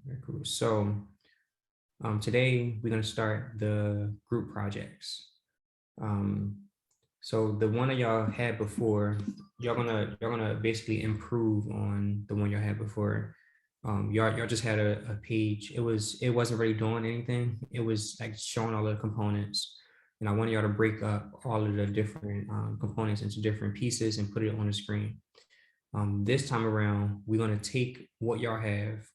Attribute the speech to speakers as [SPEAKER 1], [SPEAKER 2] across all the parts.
[SPEAKER 1] Very cool. So today we're gonna start the group projects. Um, so the one that y'all had before, y'all gonna basically improve on the one y'all had before. Y'all just had a page. It wasn't really doing anything. It was like showing all the components, and I wanted y'all to break up all of the different components into different pieces and put it on the screen. This time around, we're gonna take what y'all have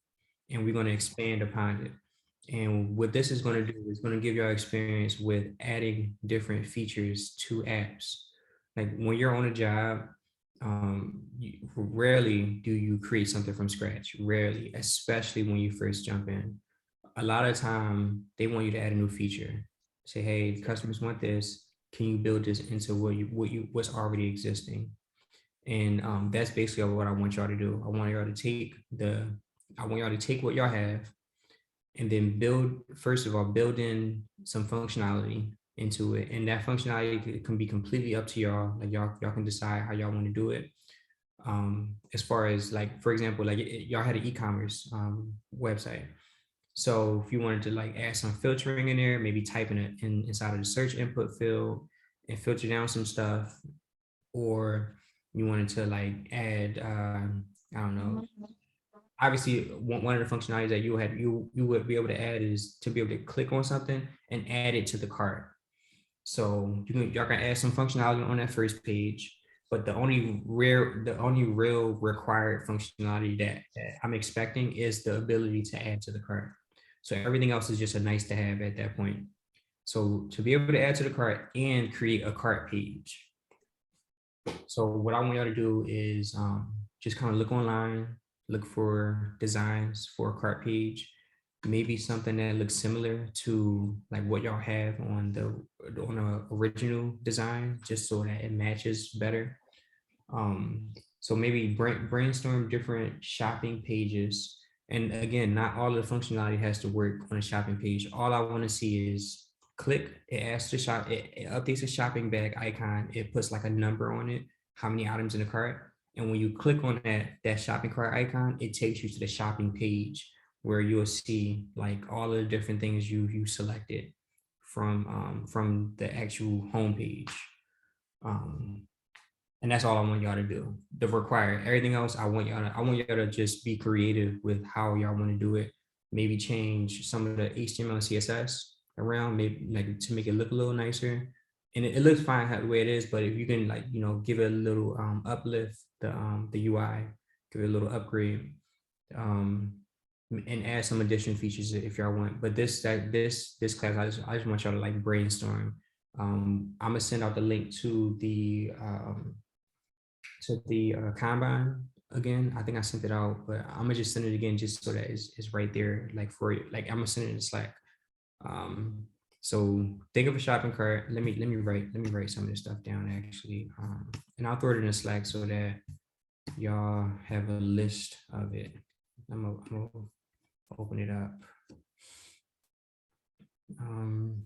[SPEAKER 1] and we're gonna expand upon it. And what this is going to do is going to give y'all experience with adding different features to apps. Like when you're on a job, rarely do you create something from scratch. Rarely, especially when you first jump in. A lot of time, they want you to add a new feature. Say, hey, customers want this. Can you build this into what's already existing? And that's basically what I want y'all to do. I want y'all to take what y'all have and then first of all, build in some functionality into it. And that functionality can be completely up to y'all. Like y'all can decide how y'all want to do it. As far as like, for example, like y'all had an e-commerce website. So if you wanted to like add some filtering in there, maybe typing it inside of the search input field and filter down some stuff, or you wanted to like add, I don't know, obviously one of the functionalities that you would be able to add is to be able to click on something and add it to the cart. So y'all can add some functionality on that first page, but the only real required functionality that I'm expecting is the ability to add to the cart. So everything else is just a nice to have at that point. So to be able to add to the cart and create a cart page. So what I want y'all to do is just kind of look online, look for designs for a cart page, maybe something that looks similar to like what y'all have on the original design, just so that it matches better. So maybe brainstorm different shopping pages. And again, not all of the functionality has to work on a shopping page. All I want to see is click, it asks to shop, it updates the shopping bag icon, it puts like a number on it, how many items in the cart. And when you click on that shopping cart icon, it takes you to the shopping page where you'll see like all of the different things you selected from the actual homepage. Um, and that's all I want y'all to do. The require everything else. I want y'all to just be creative with how y'all want to do it. Maybe change some of the HTML and CSS around, maybe like to make it look a little nicer. And it looks fine how the way it is, but if you can like give it a little uplift the UI, give it a little upgrade, um, and add some additional features if y'all want. But this class, I just want y'all to like brainstorm. I'm gonna send out the link to the Kanban again. I think I sent it out, but I'm gonna just send it again just so that it's right there, like for you. Like I'm gonna send it in Slack. Um, so think of a shopping cart. Let me write some of this stuff down actually, and I'll throw it in the Slack so that y'all have a list of it. I'm gonna open it up. Um,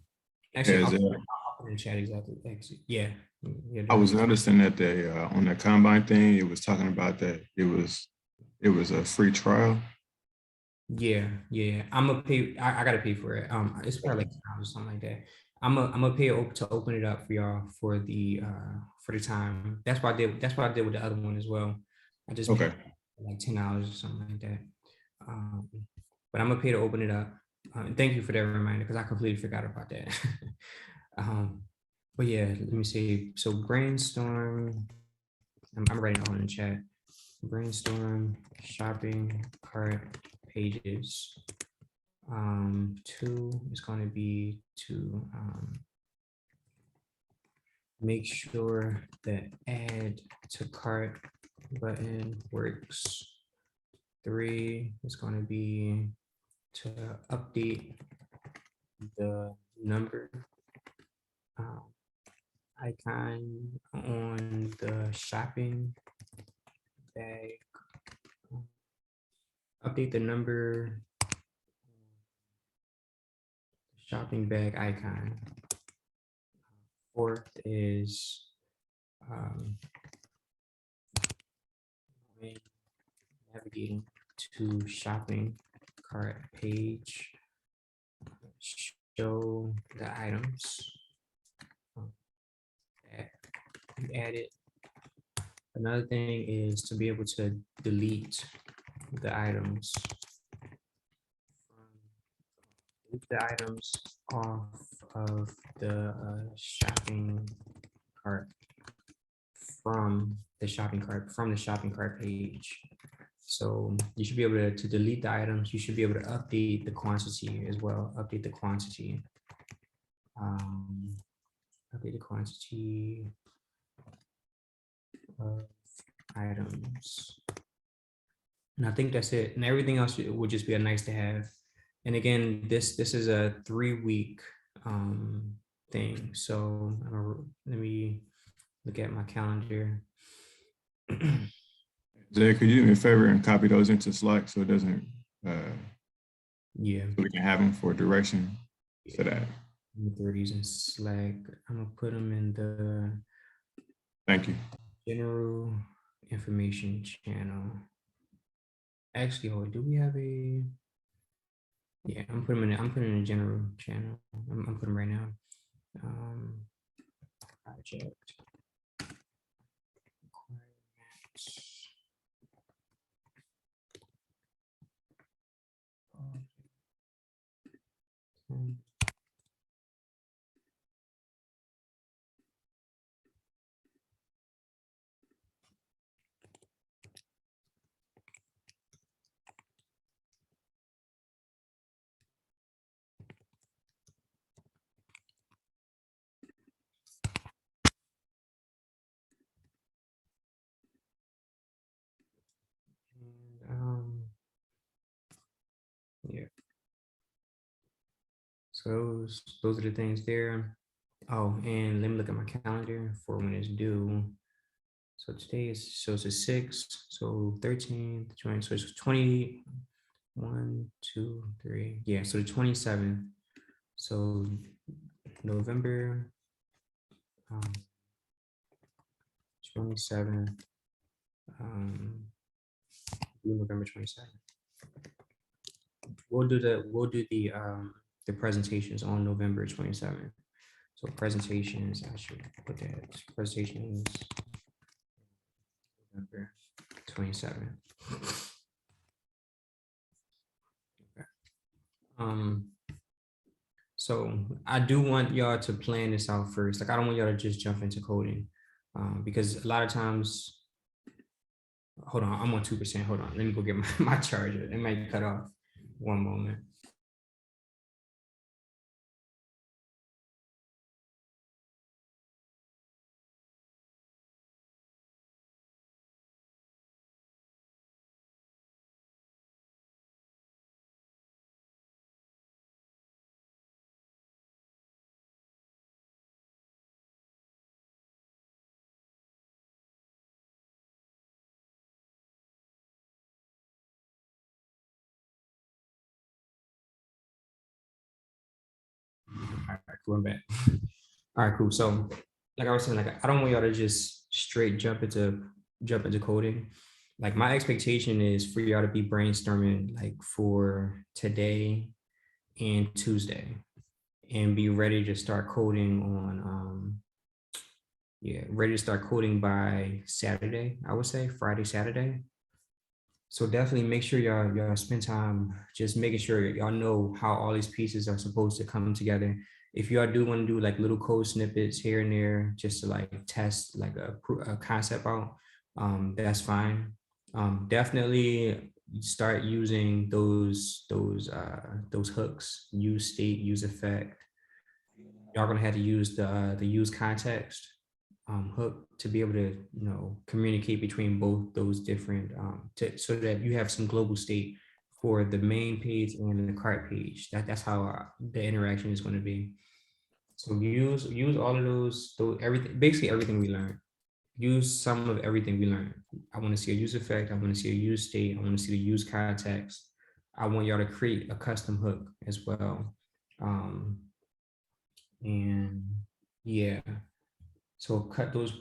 [SPEAKER 1] actually,
[SPEAKER 2] As
[SPEAKER 1] I'll put it in the chat exactly. Yeah, you're
[SPEAKER 2] I
[SPEAKER 1] doing
[SPEAKER 2] was
[SPEAKER 1] it.
[SPEAKER 2] noticing that they on the combine thing, it was talking about that it was a free trial.
[SPEAKER 1] Yeah, yeah. I'm gonna pay. I gotta pay for it. It's probably
[SPEAKER 2] Okay.
[SPEAKER 1] like $10 or something like that. I'm gonna pay to open it up for y'all for the time. That's what I did with the other one as well. I just paid
[SPEAKER 2] Okay.
[SPEAKER 1] like $10 or something like that. Um, but I'm gonna pay to open it up. And thank you for that reminder because I completely forgot about that. um, but yeah, let me see. So brainstorm. I'm writing it all in the chat. Brainstorm shopping cart pages. Two is going to be to make sure the add to cart button works. Three is going to be to update the number uh, icon on the shopping bag. Update the number shopping bag icon. Fourth is um, when navigating to shopping cart page, show the items that you added. Another thing is to be able to delete the items. Delete the items off of the shopping cart from the shopping cart page. So you should be able to delete the items. You should be able to update the quantity as well. Update the quantity. Update the quantity of items. And I think that's it. And everything else would just be a nice to have. And again, this is a 3-week thing. So let me look at my calendar.
[SPEAKER 2] Zay, could you do me a favor and copy those into Slack so it doesn't,
[SPEAKER 1] Yeah.
[SPEAKER 2] so we can have them for direction for that.
[SPEAKER 1] 30s in Slack. I'm gonna put them in the
[SPEAKER 2] Thank you.
[SPEAKER 1] general information channel. Actually, hold, do we have a? Yeah, I'm putting in the general channel. I'm putting them right now. Project requirements. Yeah. So those are the things there. Oh, and let me look at my calendar for when it's due. So today is, so it's a 6th, so 13th, 20, so it's 20, 1, 2, 3. Yeah, so the 27th. So November 27th. November 27th. We'll do the presentations on November 27th. So presentations, I should put that presentations November 27th. Okay. So I do want y'all to plan this out first. Like, I don't want y'all to just jump into coding, because a lot of times, hold on, I'm on 2%. Hold on, let me go get my charger. It might cut off. One moment. All right, cool, I'm back. All right, cool. So, like I was saying, like, I don't want y'all to just straight jump into coding. Like, my expectation is for y'all to be brainstorming like for today and Tuesday, and be ready to start coding on ready to start coding by Saturday. I would say Friday, Saturday. So definitely make sure y'all spend time just making sure y'all know how all these pieces are supposed to come together. If y'all do want to do like little code snippets here and there, just to like test like a concept out, that's fine. Definitely start using those hooks. Use state, use effect. Y'all gonna have to use the use context hook to be able to communicate between both those different so that you have some global state for the main page and the cart page. That's how the interaction is going to be. So use all of those everything, basically everything we learned. Use some of everything we learned. I want to see a use effect. I want to see a use state. I want to see the use context. I want y'all to create a custom hook as well. And yeah. So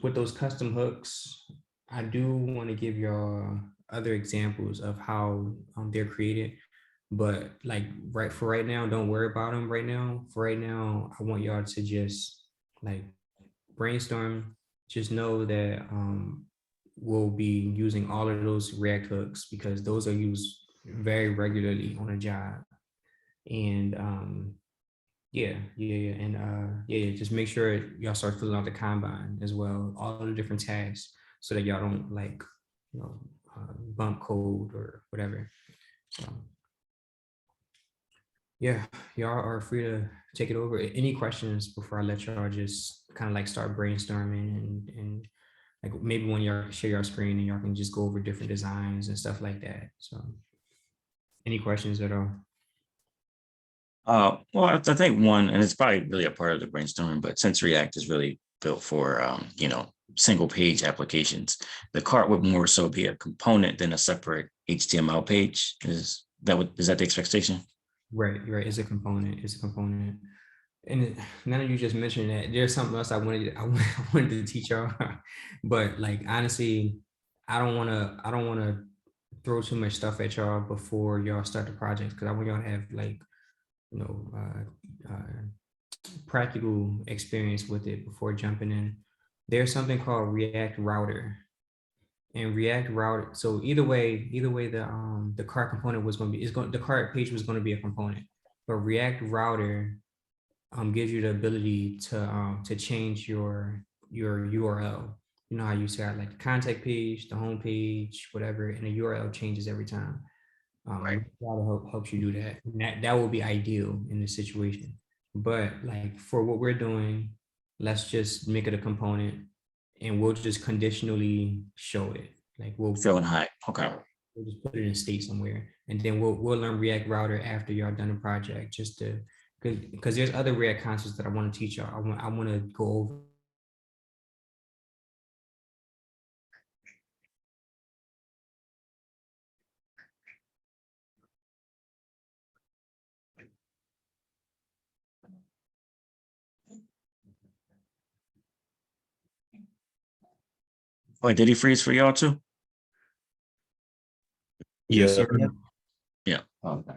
[SPEAKER 1] with those custom hooks. I do want to give y'all other examples of how they're created. But like right now, don't worry about them right now. For right now, I want y'all to just like brainstorm. Just know that we'll be using all of those React hooks because those are used very regularly on a job. And yeah, just make sure y'all start filling out the Kanban as well, all the different tasks, so that y'all don't like, you know, bump code or whatever. So yeah, y'all are free to take it over. Any questions before I let y'all just kind of like start brainstorming and like maybe when y'all share your screen and y'all can just go over different designs and stuff like that. So any questions at all?
[SPEAKER 3] Well, I think one, and it's probably really a part of the brainstorming, but since React is really built for, single page applications, the cart would more so be a component than a separate HTML page. Is that the expectation?
[SPEAKER 1] Right, right. It's a component. It's a component. And now that you just mentioned that, there's something else I wanted to teach y'all, but like honestly, I don't want to throw too much stuff at y'all before y'all start the project because I want y'all to have like, you know, practical experience with it before jumping in. There's something called React Router, and React Router. So either way, the cart component was going to be the cart page was going to be a component, but React Router gives you the ability to change your URL. You know how you say like the contact page, the home page, whatever, and the URL changes every time.
[SPEAKER 3] Right.
[SPEAKER 1] That'll helps you do that. And that will be ideal in this situation. But like for what we're doing, let's just make it a component, and we'll just conditionally show it. Like
[SPEAKER 3] Feeling high. Okay.
[SPEAKER 1] we'll just put it in state somewhere, and then we'll learn React Router after y'all done the project, just to because there's other React concepts that I want to teach y'all. I want to go over.
[SPEAKER 3] Wait, did he freeze for y'all too?
[SPEAKER 1] Yes, sir.
[SPEAKER 3] Yeah. Okay.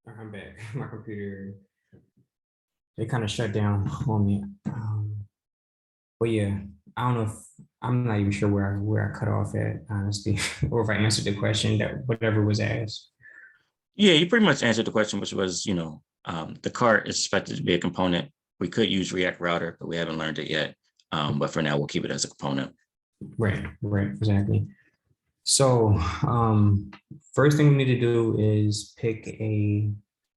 [SPEAKER 1] I'm back. My computer, it kind of shut down on me. But yeah, I don't know if I'm not even sure where I cut off at, honestly, or if I answered the question that whatever was asked.
[SPEAKER 3] Yeah, you pretty much answered the question, which was, the cart is expected to be a component. We could use React Router, but we haven't learned it yet. But for now, we'll keep it as a component.
[SPEAKER 1] Right, right, exactly. So, first thing we need to do is pick a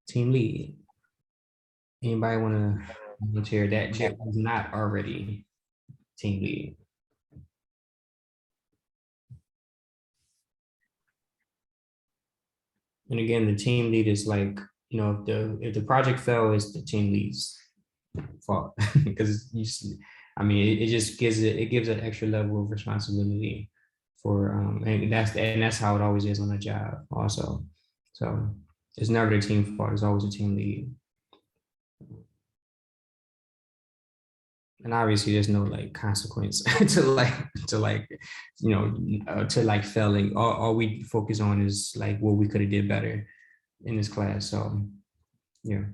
[SPEAKER 1] team lead. Anybody want to volunteer that was not already team lead? And again, the team lead is like, if the project fell, it's the team lead's fault because I mean, it just gives an extra level of responsibility for and that's how it always is on a job also. So it's never the team fault, it's always a team lead. And obviously there's no like consequence to like failing. All we focus on is like what we could have did better in this class. So yeah.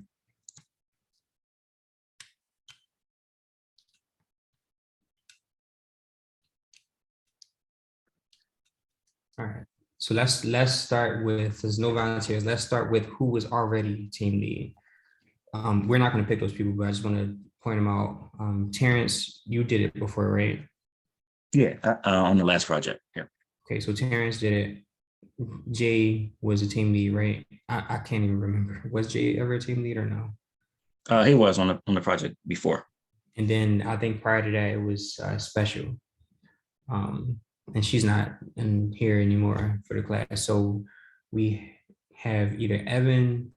[SPEAKER 1] All right. So let's start with, there's no volunteers. Let's start with who was already team lead. We're not going to pick those people, but I just want to point them out. Terrence, you did it before, right?
[SPEAKER 3] Yeah, on the last project. Yeah.
[SPEAKER 1] Okay, so Terrence did it. Jay was a team lead, right? I can't even remember. Was Jay ever a team lead or no?
[SPEAKER 3] He was on the project before.
[SPEAKER 1] And then I think prior to that, it was Special. And she's not in here anymore for the class. So we have either Evan,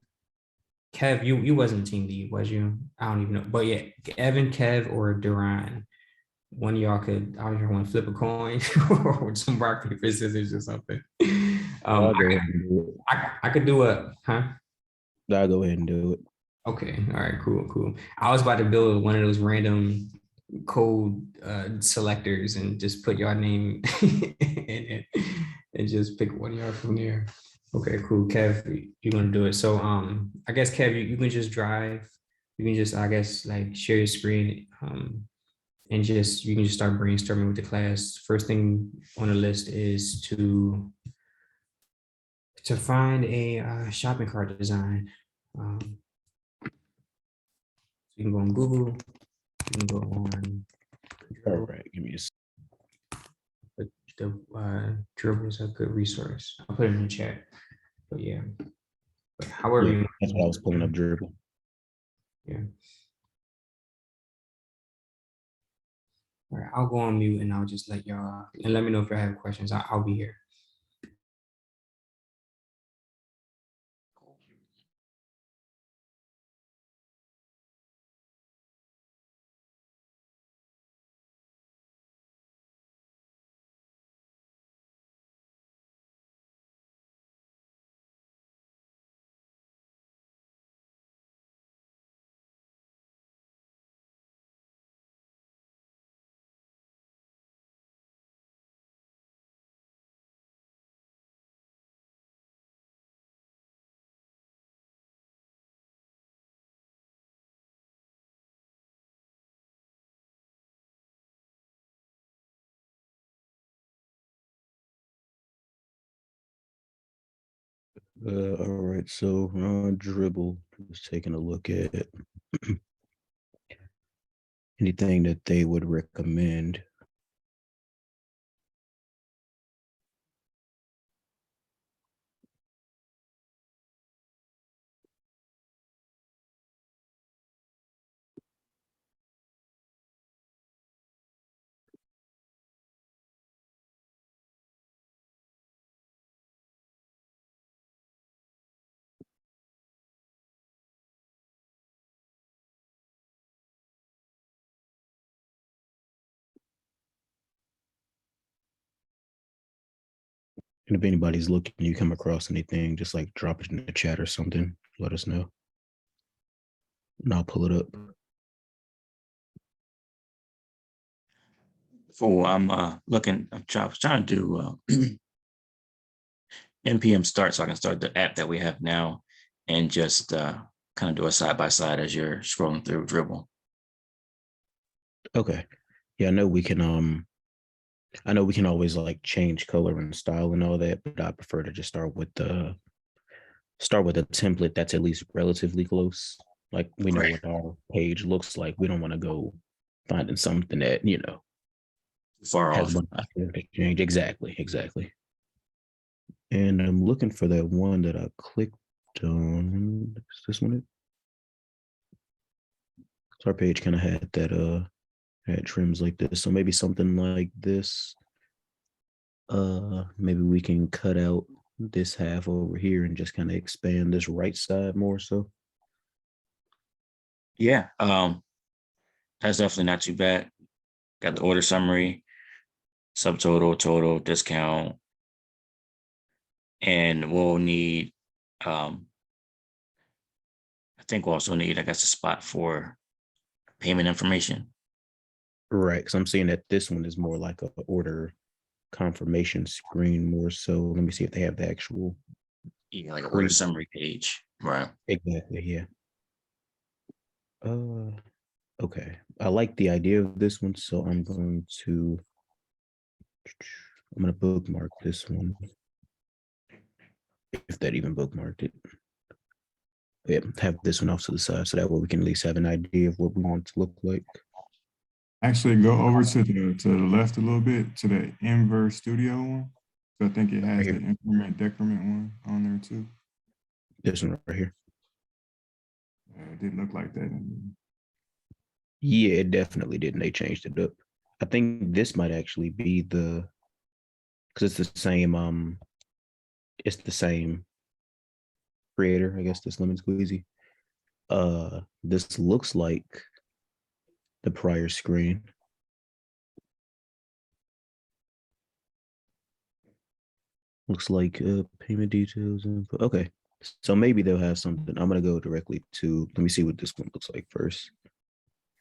[SPEAKER 1] Kev, you wasn't a team lead, was you? I don't even know. But yeah, Evan, Kev, or Duran. One of y'all could, I don't know, want to flip a coin or some rock, paper, scissors or something.
[SPEAKER 4] I'll go ahead and do it.
[SPEAKER 1] I could do a, huh?
[SPEAKER 4] I'll go ahead and do it.
[SPEAKER 1] Okay, all right, cool. I was about to build one of those random code selectors and just put your name in it and just pick one of y'all from there. Okay, cool. Kev, you're gonna do it. So I guess Kev, you can just drive. You can just, I guess, like share your screen and just you can just start brainstorming with the class. First thing on the list is to find a shopping cart design. You can go on Google. You can go on.
[SPEAKER 4] All right, give me a
[SPEAKER 1] But the Dribbble is a good resource. I'll put it in the chat. But yeah, but however
[SPEAKER 4] yeah,
[SPEAKER 1] you
[SPEAKER 4] that's what I was pulling up Dribbble.
[SPEAKER 1] Yeah. All right, I'll go on mute and I'll just let y'all and let me know if you have questions. I'll be here.
[SPEAKER 4] All right, so Dribbble is taking a look at anything that they would recommend. And if anybody's looking, you come across anything, just like drop it in the chat or something. Let us know. And I'll pull it up.
[SPEAKER 3] I'm looking, I'm trying to do NPM start so I can start the app that we have now and just kind of do a side by side as you're scrolling through Dribbble.
[SPEAKER 4] Okay. Yeah, I know we can always like change color and style and all that, but I prefer to just start with a template that's at least relatively close. Like we know what our page looks like. We don't want to go finding something that,
[SPEAKER 3] Far
[SPEAKER 4] has
[SPEAKER 3] off.
[SPEAKER 4] a bunch of change. Exactly. And I'm looking for that one that I clicked on. Is this one? So our page kind of had that had trims like this. So maybe something like this. Maybe we can cut out this half over here and just kind of expand this right side more so.
[SPEAKER 3] Yeah, that's definitely not too bad. Got the order summary, subtotal, total, discount. And we'll need, I think we'll also need, I guess, a spot for payment information.
[SPEAKER 4] Right, because I'm seeing that this one is more like a order confirmation screen more so. Let me see if they have the actual.
[SPEAKER 3] Yeah, like an order
[SPEAKER 4] Pre-
[SPEAKER 3] summary page, right?
[SPEAKER 4] Exactly, yeah. Okay. I like the idea of this one, so I'm going to bookmark this one. If that even bookmarked it. Yeah, have this one off to the side so that way we can at least have an idea of what we want it to look like.
[SPEAKER 2] Actually, go over to the left a little bit to the Inverse Studio one. So I think it has the
[SPEAKER 4] Right here.
[SPEAKER 2] increment decrement one on there too.
[SPEAKER 4] This one right here.
[SPEAKER 2] It didn't look like that.
[SPEAKER 4] Yeah, it definitely didn't. They changed it up. I think this might actually be the because it's the same it's the same creator, I guess, this lemon squeezy. This looks like the prior screen. Looks like payment details. Okay, so maybe they'll have something. I'm gonna go directly to. Let me see what this one looks like first.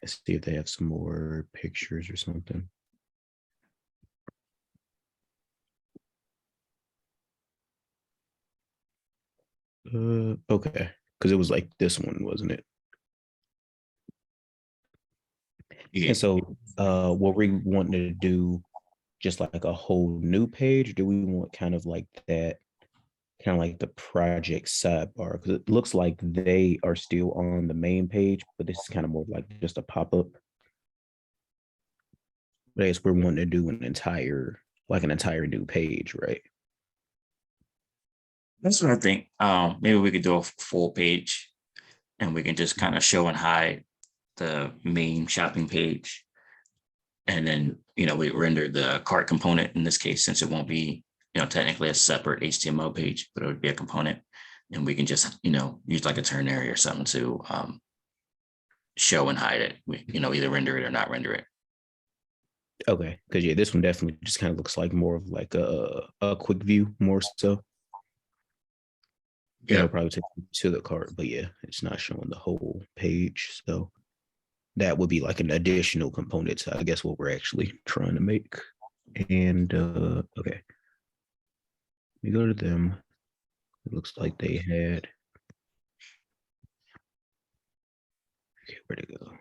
[SPEAKER 4] Let's see if they have some more pictures or something. Okay, because it was like this one, wasn't it?
[SPEAKER 3] Yeah,
[SPEAKER 4] And so, what we want to do, just like a whole new page? Do we want kind of like that, kind of like the project sidebar? Because it looks like they are still on the main page, but this is kind of more like just a pop up. But I guess we're wanting to do an entire new page, right?
[SPEAKER 3] that's what I think. Maybe we could do a full page and we can just kind of show and hide the main shopping page. And then, we render the cart component in this case, since it won't be, technically a separate HTML page, but it would be a component. And we can just, use like a ternary or something to show and hide it. Either render it or not render it.
[SPEAKER 4] Okay, because yeah, this one definitely just kind of looks like more of like a quick view, more so.
[SPEAKER 3] Yeah.
[SPEAKER 4] It'll probably take you to the cart, but yeah, it's not showing the whole page. So that would be like an additional component to, I guess, what we're actually trying to make. And okay, we go to them. It looks like they had. Okay, where'd it go?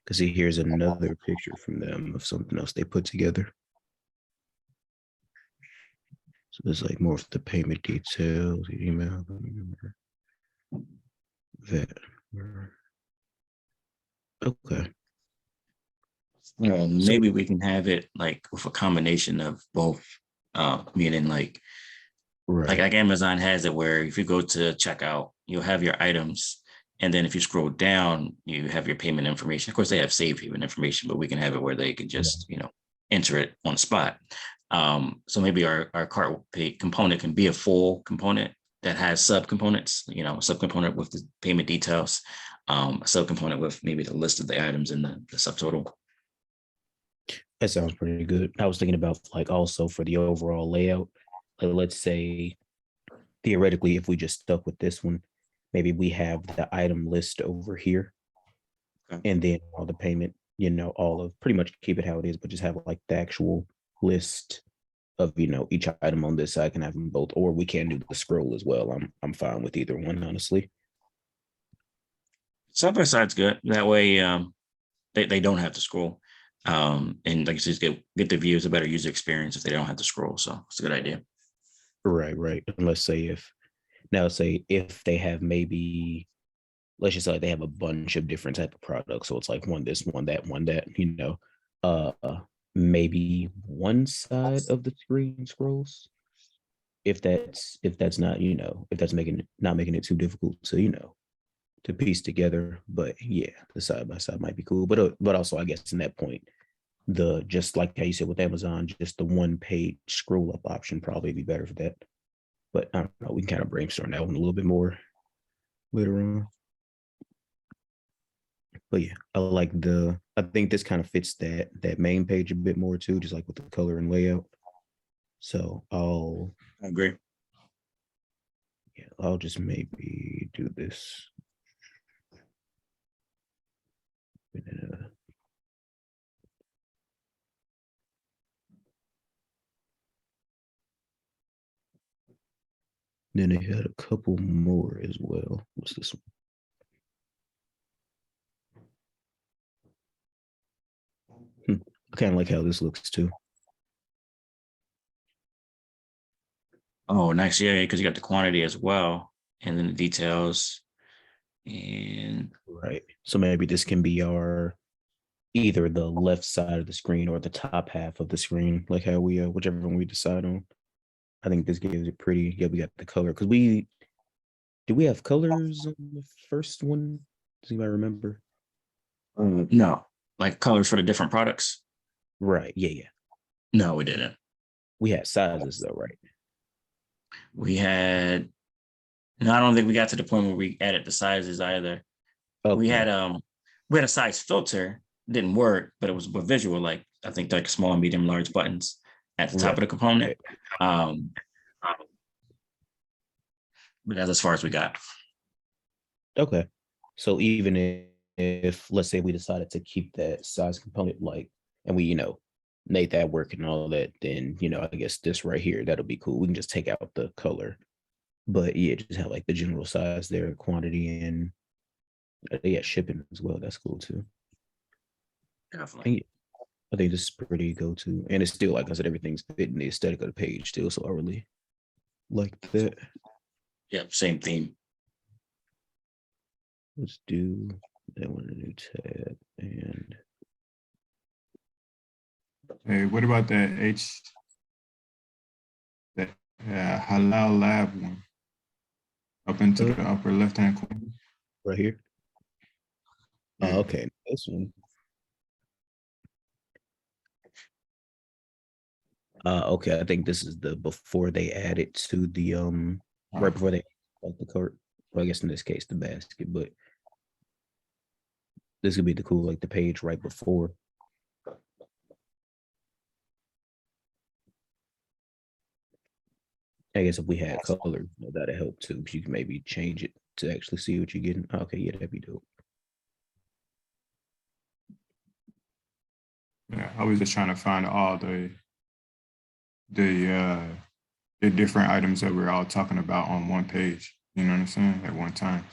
[SPEAKER 4] Because see, here's another picture from them of something else they put together. So there's like more of the payment details, the email, that. Okay.
[SPEAKER 3] Maybe we can have it like with a combination of both, meaning like
[SPEAKER 4] Right.
[SPEAKER 3] Amazon has it where if you go to checkout, you'll have your items. And then if you scroll down, you have your payment information. Of course, they have saved payment information, but we can have it where they can just, enter it on the spot. So maybe our cart pay component can be a full component that has subcomponents, a subcomponent with the payment details, a subcomponent with maybe the list of the items in the subtotal.
[SPEAKER 4] That sounds pretty good. I was thinking about like also for the overall layout, like let's say theoretically, if we just stuck with this one, maybe we have the item list over here.
[SPEAKER 3] Okay.
[SPEAKER 4] And then all the payment, all of pretty much keep it how it is, but just have like the actual list of, each item on this side, can have them both, or we can do the scroll as well. I'm fine with either one, honestly.
[SPEAKER 3] Side by side's good. That way, they don't have to scroll. And like I said, get the views, a better user experience if they don't have to scroll. So it's a good idea.
[SPEAKER 4] Right. And let's say if they have maybe, let's just say like they have a bunch of different type of products. So it's like one this, one that, maybe one side of the screen scrolls. If that's not, if that's not making it too difficult to, to piece together. But yeah, the side by side might be cool. But also I guess in that point, just like how you said with Amazon, just the one page scroll up option probably be better for that. But I don't know, we can kind of brainstorm that one a little bit more later on. But yeah, I think this kind of fits that main page a bit more too, just like with the color and layout. So
[SPEAKER 3] I agree.
[SPEAKER 4] I'll just maybe do this. Then they had a couple more as well. What's this one? I kind of like how this looks too.
[SPEAKER 3] Oh, nice. Yeah, because you got the quantity as well, and then the details. And
[SPEAKER 4] Right. So maybe this can be our either the left side of the screen or the top half of the screen, like how we whichever one we decide on. I think this gives it pretty. Yeah, we got the color because we have colors on the first one? Does anybody remember?
[SPEAKER 3] no, like colors for the different products.
[SPEAKER 4] Right. Yeah.
[SPEAKER 3] No, we didn't.
[SPEAKER 4] We had sizes though, right?
[SPEAKER 3] We had. No, I don't think we got to the point where we added the sizes either. We
[SPEAKER 4] Okay.
[SPEAKER 3] had a size filter, didn't work, but it was a visual, like I think like small, medium, large buttons at the top of the component. But that's as far as we got.
[SPEAKER 4] Okay. So even if let's say we decided to keep that size component like and we, made that work and all that, then I guess this right here, that'll be cool. We can just take out the color. But yeah, just have like the general size there, quantity and yeah, shipping as well. That's cool too.
[SPEAKER 3] Definitely.
[SPEAKER 4] And I think this is pretty go-to. And it's still, like I said, everything's fitting the aesthetic of the page still. So I really like that.
[SPEAKER 3] Yep, same theme.
[SPEAKER 4] Let's do that one, a new tab. And
[SPEAKER 2] Hey, what about that Halal Lab one? Up into the upper left-hand corner.
[SPEAKER 4] right here.
[SPEAKER 2] Yeah.
[SPEAKER 4] Okay, this one. Okay, I think this is the before they add it to the right before they like the cart. Well, I guess in this case the basket, but this could be the cool like the page right before. I guess if we had color, that'd help too. Because you can maybe change it to actually see what you're getting. Okay, yeah, that'd be dope.
[SPEAKER 2] Yeah, I was just trying to find all the different items that we're all talking about on one page. You know what I'm saying? At one time.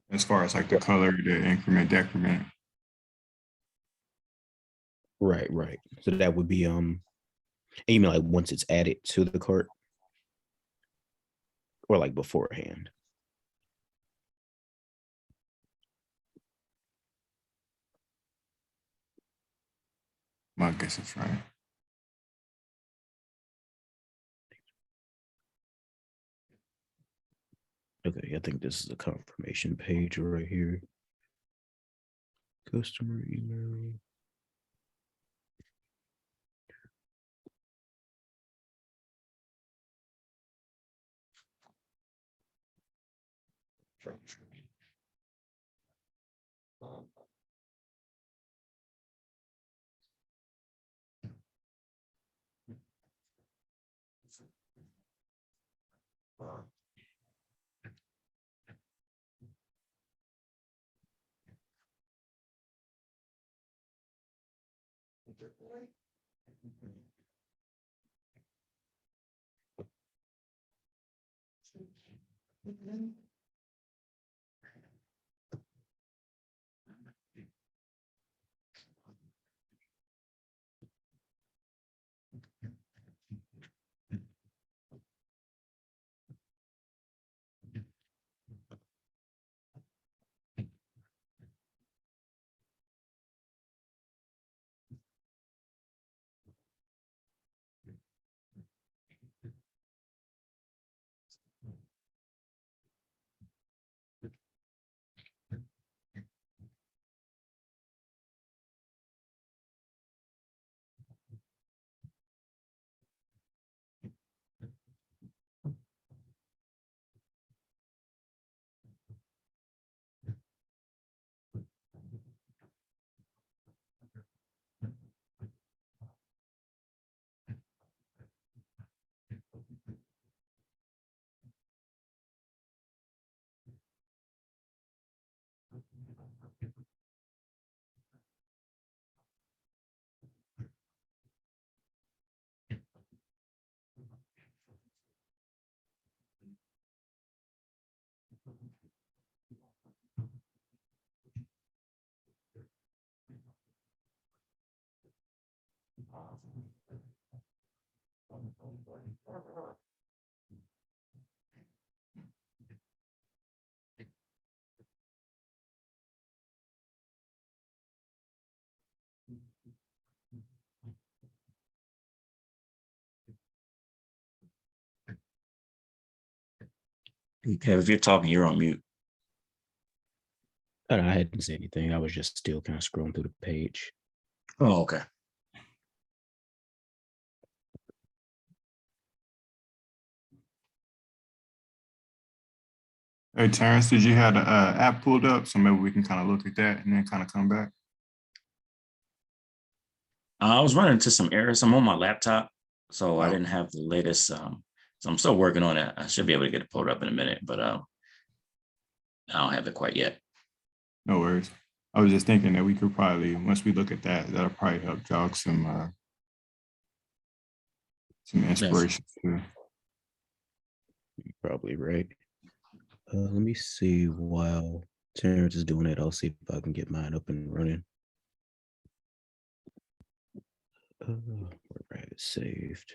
[SPEAKER 2] As far as like the color, the increment, decrement.
[SPEAKER 4] Right. So that would be and you mean like once it's added to the cart, or like beforehand?
[SPEAKER 2] Well, I guess it's right.
[SPEAKER 4] Okay, I think this is a confirmation page right here. Customer email.
[SPEAKER 3] Kev, if you're talking, you're on mute.
[SPEAKER 4] And I hadn't said anything. I was just still kind of scrolling through the page.
[SPEAKER 3] Oh, okay.
[SPEAKER 2] Hey, Terrence, did you have the app pulled up? So maybe we can kind of look at that and then kind of come back.
[SPEAKER 3] I was running into some errors. I'm on my laptop, so I
[SPEAKER 2] Oh.
[SPEAKER 3] didn't have the latest. So I'm still working on it. I should be able to get it pulled up in a minute, but I don't have it quite yet.
[SPEAKER 2] No worries. I was just thinking that we could probably, once we look at that, that'll probably help jog some inspiration too.
[SPEAKER 4] You're probably right. Let me see while Terrence is doing it. I'll see if I can get mine up and running. Where I have it saved.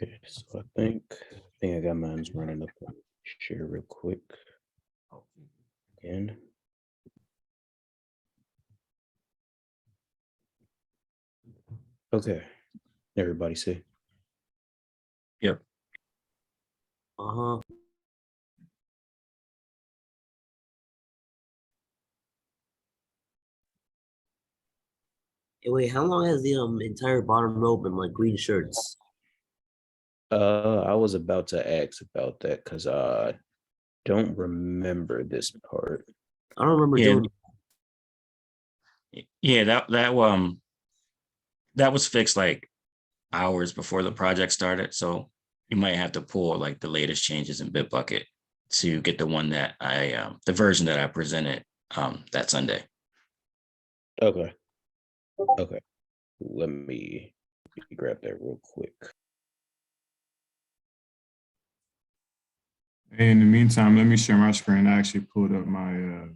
[SPEAKER 4] Okay, so I think I got mine's running up. Share real quick. Again. Okay. Everybody see?
[SPEAKER 3] Yep.
[SPEAKER 5] Uh-huh. Hey, wait, how long has the entire bottom row been like green shirts?
[SPEAKER 4] I was about to ask about that because I don't remember this part.
[SPEAKER 5] I don't remember
[SPEAKER 3] Yeah.
[SPEAKER 5] doing
[SPEAKER 3] Yeah, that was fixed like hours before the project started. So you might have to pull like the latest changes in Bitbucket to get the one that the version that I presented that Sunday.
[SPEAKER 4] Okay. Okay. Let me grab that real quick.
[SPEAKER 2] Hey, in the meantime, let me share my screen. I actually pulled up my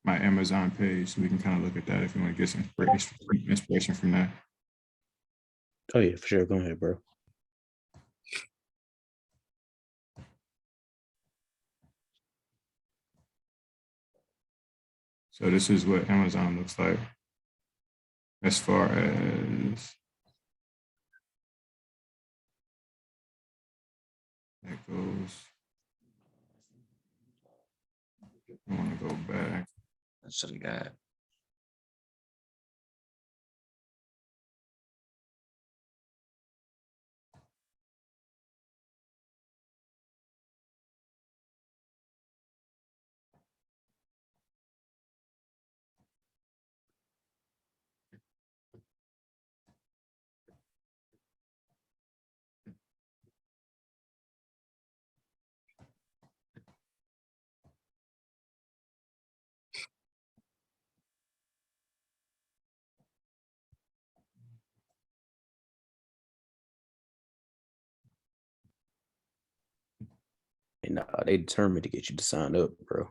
[SPEAKER 2] my Amazon page so we can kind of look at that if you want to get some inspiration from that.
[SPEAKER 4] Oh yeah, for sure. Go ahead, bro.
[SPEAKER 2] So this is what Amazon looks like as far as that goes. I want to go back.
[SPEAKER 3] That's what I got.
[SPEAKER 4] And they determined to get you to sign up, bro.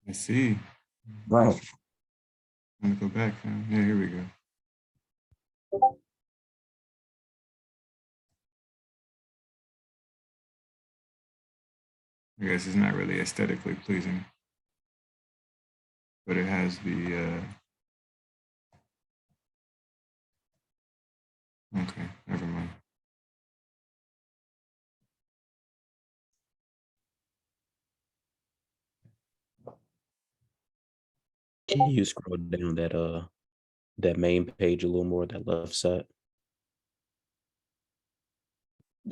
[SPEAKER 2] I see.
[SPEAKER 3] Right.
[SPEAKER 2] I'm gonna go back. Yeah, here we go. I guess it's not really aesthetically pleasing, but it has the. Okay, never mind.
[SPEAKER 4] Can you scroll down that main page a little more, that left side?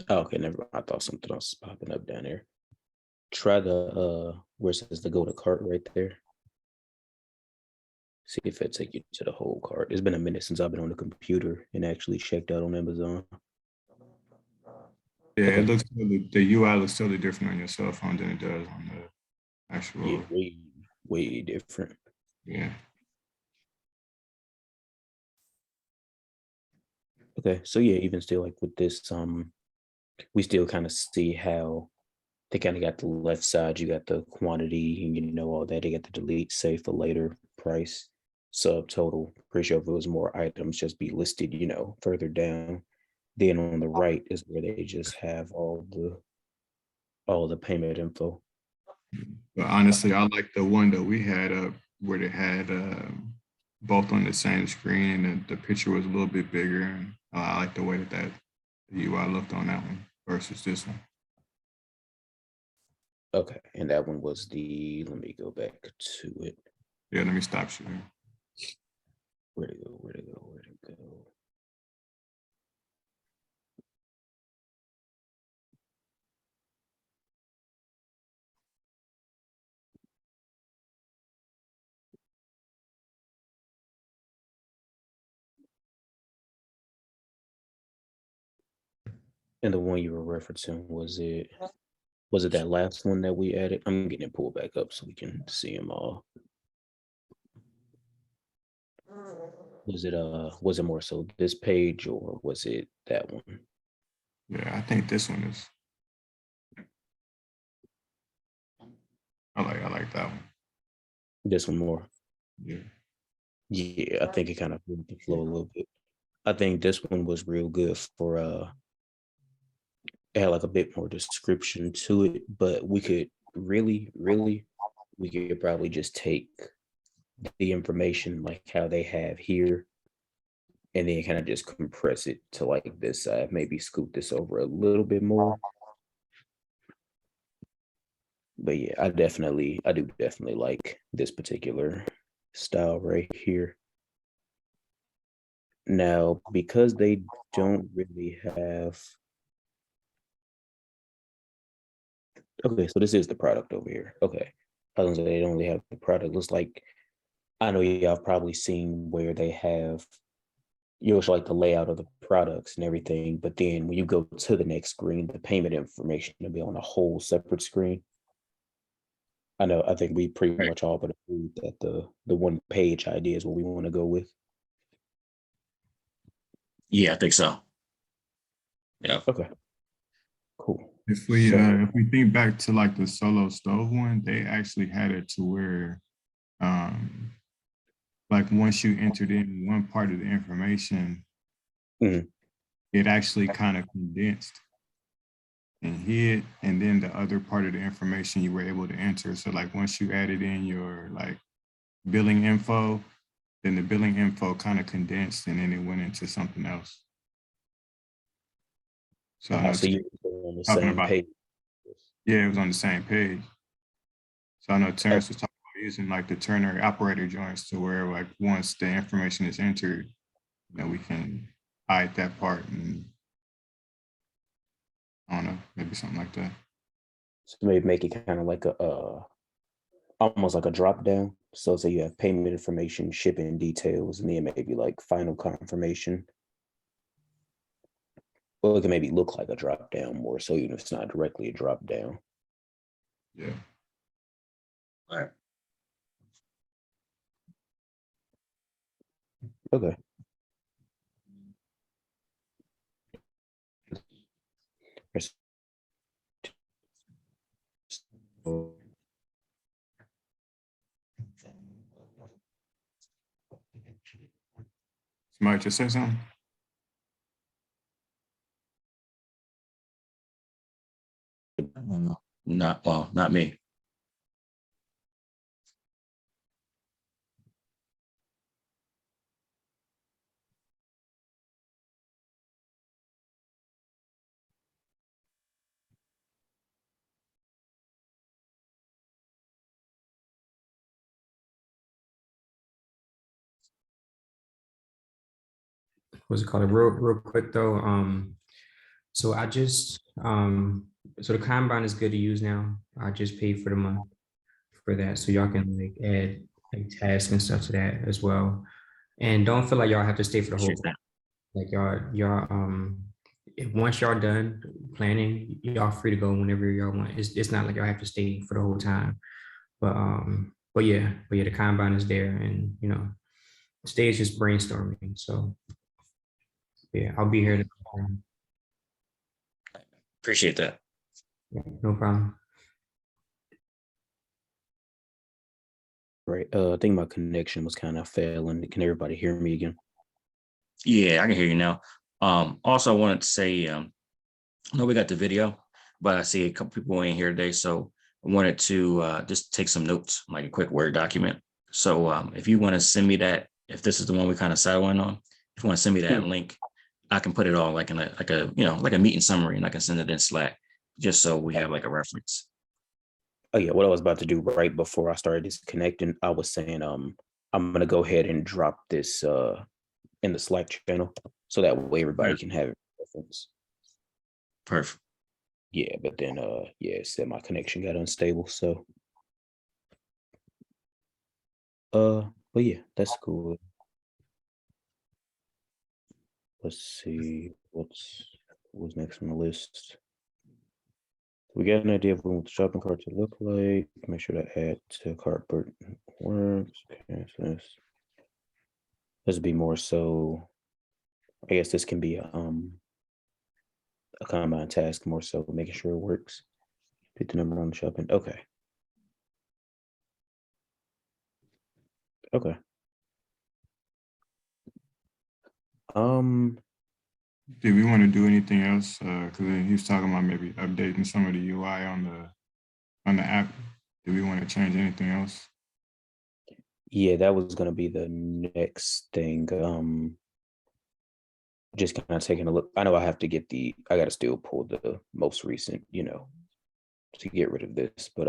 [SPEAKER 4] Oh, okay, never mind. I thought something else was popping up down there. Try the where it says the go to cart right there. See if it take you to the whole cart. It's been a minute since I've been on the computer and actually checked out on Amazon.
[SPEAKER 2] Yeah,
[SPEAKER 4] Okay.
[SPEAKER 2] it looks the UI looks totally different on your cell phone than it does on the actual.
[SPEAKER 4] Yeah, way different.
[SPEAKER 2] Yeah.
[SPEAKER 4] Okay, so yeah, even still like with this, we still kind of see how they kind of got the left side, you got the quantity and all that. They got the delete, save for later, price, subtotal. Pretty sure if it was more items, just be listed, further down. Then on the right is where they just have all the payment info.
[SPEAKER 2] But honestly, I like the one that we had up where they had both on the same screen and the picture was a little bit bigger. And I like the way that the UI looked on that one versus this one.
[SPEAKER 4] Okay, and that one was let me go back to it.
[SPEAKER 2] Yeah, let me stop sharing.
[SPEAKER 4] Where'd it go? And the one you were referencing, was it that last one that we added? I'm getting it pulled back up so we can see them all. Was it more so this page or was it that one?
[SPEAKER 2] Yeah, I think this one is. I like that one.
[SPEAKER 4] This one more?
[SPEAKER 2] Yeah.
[SPEAKER 4] Yeah, I think it kind of moved the flow a little bit. I think this one was real good for it had like a bit more description to it, but we could we could probably just take the information like how they have here and then kind of just compress it to like this side, maybe scoot this over a little bit more. But yeah, I do definitely like this particular style right here. Now, because they don't really have, okay, so this is the product over here. Okay. I was gonna say they don't really have the product. Looks like, I know y'all have probably seen where they have, show like the layout of the products and everything, but then when you go to the next screen, the payment information will be on a whole separate screen. I think we pretty
[SPEAKER 3] Right.
[SPEAKER 4] much all but agree that the one page idea is what we want to go with.
[SPEAKER 3] Yeah, I think so. Yeah.
[SPEAKER 4] Okay. Cool.
[SPEAKER 2] If we
[SPEAKER 4] So,
[SPEAKER 2] if we think back to like the solo stove one, they actually had it to where like once you entered in one part of the information,
[SPEAKER 4] Mhm.
[SPEAKER 2] it actually kind of condensed and hid, and then the other part of the information you were able to enter. So like once you added in your like billing info, then the billing info kind of condensed and then it went into something else. So I know
[SPEAKER 4] so you're on the
[SPEAKER 2] talking
[SPEAKER 4] same
[SPEAKER 2] about,
[SPEAKER 4] page.
[SPEAKER 2] yeah, it was on the same page. So I know
[SPEAKER 4] Oh,
[SPEAKER 2] Terrence was talking about using like the ternary operator joints to where like once the information is entered, we can hide that part and I don't know, maybe something like that.
[SPEAKER 4] so maybe make it kind of like almost like a drop down. So say you have payment information, shipping details, and then maybe like final confirmation. Well, it can maybe look like a drop down more so even if it's not directly a drop down.
[SPEAKER 2] Yeah.
[SPEAKER 3] All right.
[SPEAKER 4] Okay.
[SPEAKER 2] Somebody just say something?
[SPEAKER 3] Not me.
[SPEAKER 1] What's it called? Real quick though. So I just so the Kanban is good to use now. I just paid for the month for that, so y'all can like add like tasks and stuff to that as well. And don't feel like y'all have to stay for the whole.
[SPEAKER 3] Appreciate that.
[SPEAKER 1] Like y'all once y'all done planning, y'all free to go whenever y'all want. It's not like y'all have to stay for the whole time. But yeah, the Kanban is there, and you know, stage is brainstorming. So yeah, I'll be here.
[SPEAKER 3] Appreciate that.
[SPEAKER 1] No problem.
[SPEAKER 4] Right. I think my connection was kind of failing. Can everybody hear me again?
[SPEAKER 3] Yeah, I can hear you now. Also I wanted to say, I know we got the video, but I see a couple people in here today, so I wanted to just take some notes, like a quick Word document. So if you want to send me that, if this is the one we kind of settled on, if you want to send me that link, I can put it all like in a meeting summary, and I can send it in Slack, just so we have like a reference.
[SPEAKER 4] Oh yeah, what I was about to do right before I started disconnecting, I was saying I'm gonna go ahead and drop this in the Slack channel so that way everybody can have it reference.
[SPEAKER 3] Perfect.
[SPEAKER 4] Yeah, but then yeah, it said my connection got unstable. So but yeah, that's cool. Let's see what's next on the list. We got an idea of what the shopping cart to look like. Make sure to add to cart button works. Okay, so this would be more so. I guess this can be a Kanban task more so, making sure it works. Put the number on the shopping. Okay. Okay.
[SPEAKER 2] Did we want to do anything else? Because he was talking about maybe updating some of the UI on the app. Do we want to change anything else?
[SPEAKER 4] Yeah, that was gonna be the next thing. Just kind of taking a look. I know I have to get I gotta still pull the most recent, to get rid of this, but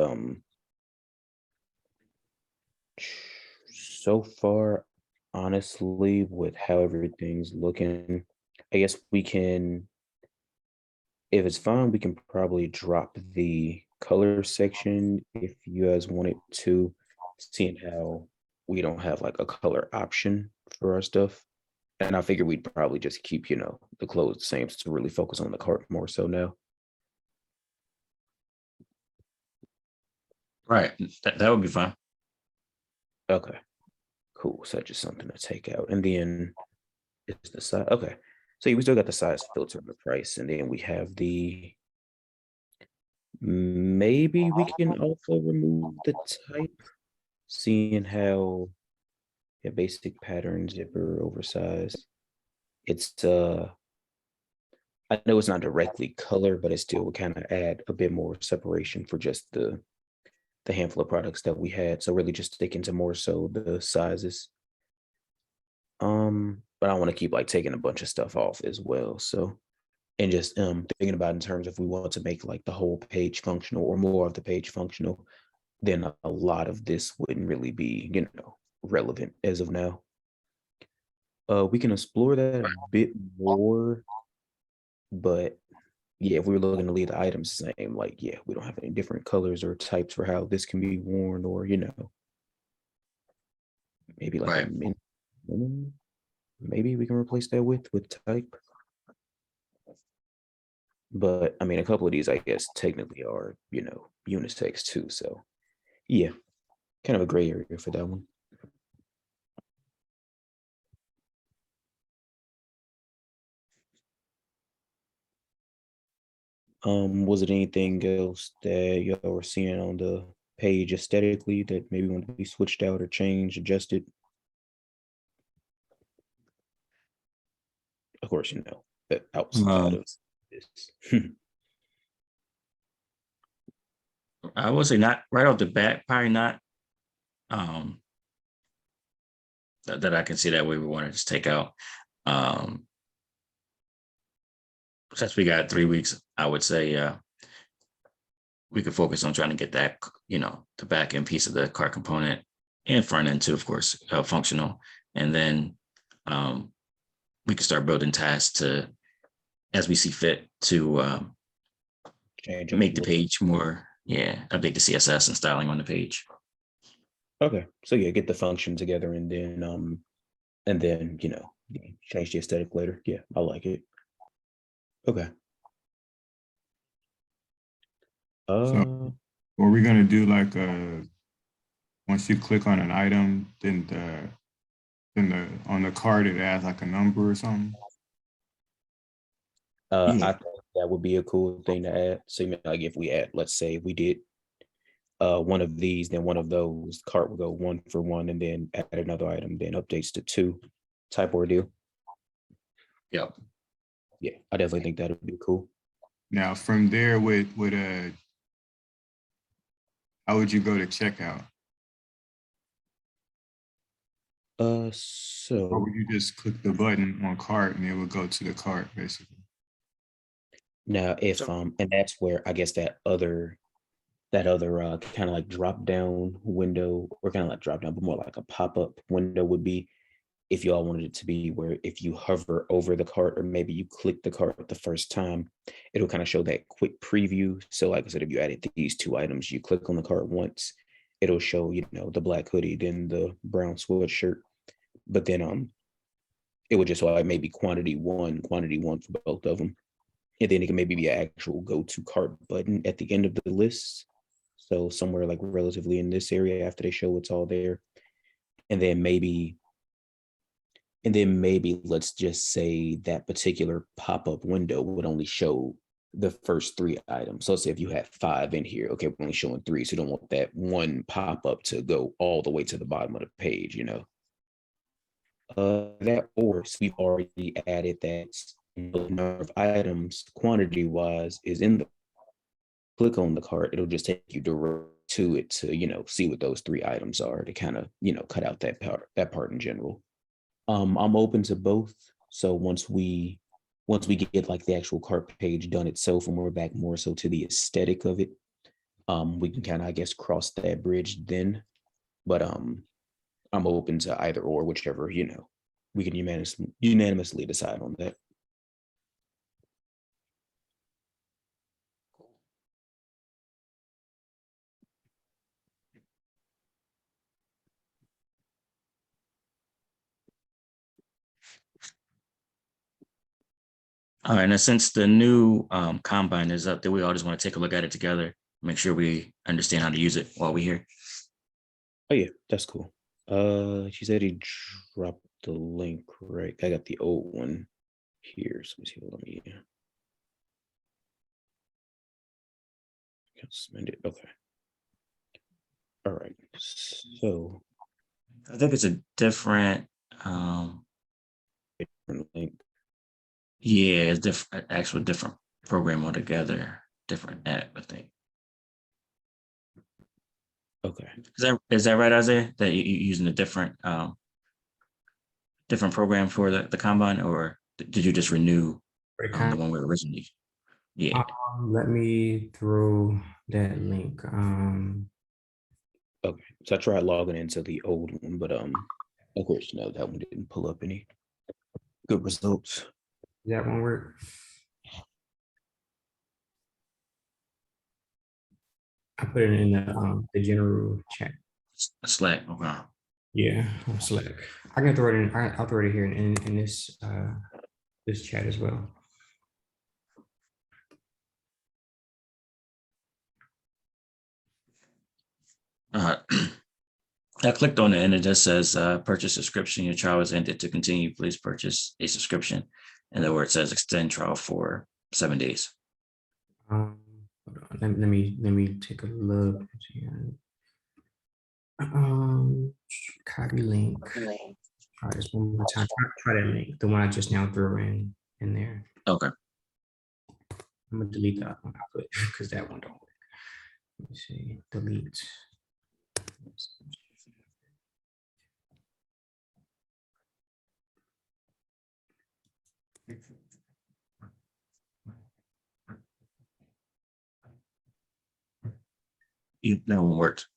[SPEAKER 4] so far, honestly, with how everything's looking, I guess we can, if it's fine, we can probably drop the color section if you guys wanted to, seeing how we don't have like a color option for our stuff. And I figure we'd probably just keep, the clothes the same to really focus on the cart more so now.
[SPEAKER 3] Right. That would be fine.
[SPEAKER 4] Okay, cool. So that's just something to take out. And then it's the size. Okay. So yeah, we still got the size filter and the price. And then we have maybe we can also remove the type, seeing how basic pattern, zipper, oversized. It's I know it's not directly color, but it still would kind of add a bit more separation for just the handful of products that we had. So really just sticking to more so the sizes. But I want to keep like taking a bunch of stuff off as well. So, and just thinking about in terms of we want to make like the whole page functional or more of the page functional, then a lot of this wouldn't really be, relevant as of now. We can explore that a bit more, but yeah, if we were looking to leave the items the same, like, yeah, we don't have any different colors or types for how this can be worn, or, maybe like
[SPEAKER 3] Right.
[SPEAKER 4] a maybe we can replace that with type. But I mean, a couple of these, I guess, technically are, unisex too. So yeah, kind of a gray area for that one. Was it anything else that y'all were seeing on the page aesthetically that maybe want to be switched out or changed, adjusted? Of course, that outside of this.
[SPEAKER 3] I would say not right off the bat, probably not. That I can see that we would want to just take out. Since we got 3 weeks, I would say we could focus on trying to get that, the back end piece of the cart component and front end too, of course, functional. And then we can start building tasks to, as we see fit, to make the page more, update the CSS and styling on the page.
[SPEAKER 4] Okay, so yeah, get the function together and then change the aesthetic later. Yeah, I like it. Okay.
[SPEAKER 2] So are we gonna do like once you click on an item, then on the card it adds like a number or something?
[SPEAKER 4] I think that would be a cool thing to add. So like if we add, let's say we did one of these, then one of those, cart would go 1 for 1, and then add another item, then updates to 2 type ordeal.
[SPEAKER 3] Yep.
[SPEAKER 4] Yeah, I definitely think that would be cool.
[SPEAKER 2] Now from there with how would you go to checkout? Or
[SPEAKER 4] So
[SPEAKER 2] would you just click the button on cart and it would go to the cart basically?
[SPEAKER 4] now if and that's where I guess that other kind of like drop down window, or kind of like drop down, but more like a pop-up window would be if you all wanted it to be where if you hover over the cart, or maybe you click the cart the first time, it'll kind of show that quick preview. So like I said, if you added these 2 items, you click on the cart once, it'll show, the black hoodie, then the brown sweatshirt. But then it would just show like maybe quantity one for both of them. And then it can maybe be an actual go to cart button at the end of the list. So somewhere like relatively in this area after they show it's all there. And then maybe let's just say that particular pop-up window would only show the first 3 items. So say if you had 5 in here, okay, we're only showing 3. So you don't want that one pop-up to go all the way to the bottom of the page, That, or so we've already added that the number of items quantity wise is in the click on the cart, it'll just take you direct to it to see what those 3 items are, to kind of cut out that part in general. I'm open to both. So once we get like the actual cart page done itself, and we're back more so to the aesthetic of it, we can kind of, I guess, cross that bridge then. But I'm open to either or, whichever, we can unanimously decide on that.
[SPEAKER 3] All right, and since the new combine is up there, we all just want to take a look at it together, make sure we understand how to use it while we're here.
[SPEAKER 4] Oh yeah, that's cool. She said he dropped the link, right? I got the old one here. So let me suspend it. Okay. All right. So
[SPEAKER 3] I think it's a different
[SPEAKER 4] link.
[SPEAKER 3] Yeah, it's different, actual different program altogether, different app, I think.
[SPEAKER 4] Okay.
[SPEAKER 3] Is that right, Isaiah? That you're using a different program for the combine, or did you just renew the one we originally? Yeah.
[SPEAKER 1] Let me throw that link.
[SPEAKER 4] Okay. So I tried logging into the old one, but of course, that one didn't pull up any good results.
[SPEAKER 1] That one work? I put it in the general chat.
[SPEAKER 3] Slack. Okay.
[SPEAKER 1] Yeah, on Slack. I can throw it in. I'll throw it here in this this chat as well.
[SPEAKER 3] I clicked on it and it just says purchase subscription. Your trial is ended. To continue, please purchase a subscription. And then where it says extend trial for 7 days.
[SPEAKER 1] Hold on. Let me take a look. Copy link. just one more time. Try that link, the one I just now threw in there.
[SPEAKER 3] Okay.
[SPEAKER 1] I'm gonna delete that one I put because that one don't work. Let me see. Delete.
[SPEAKER 3] That one worked.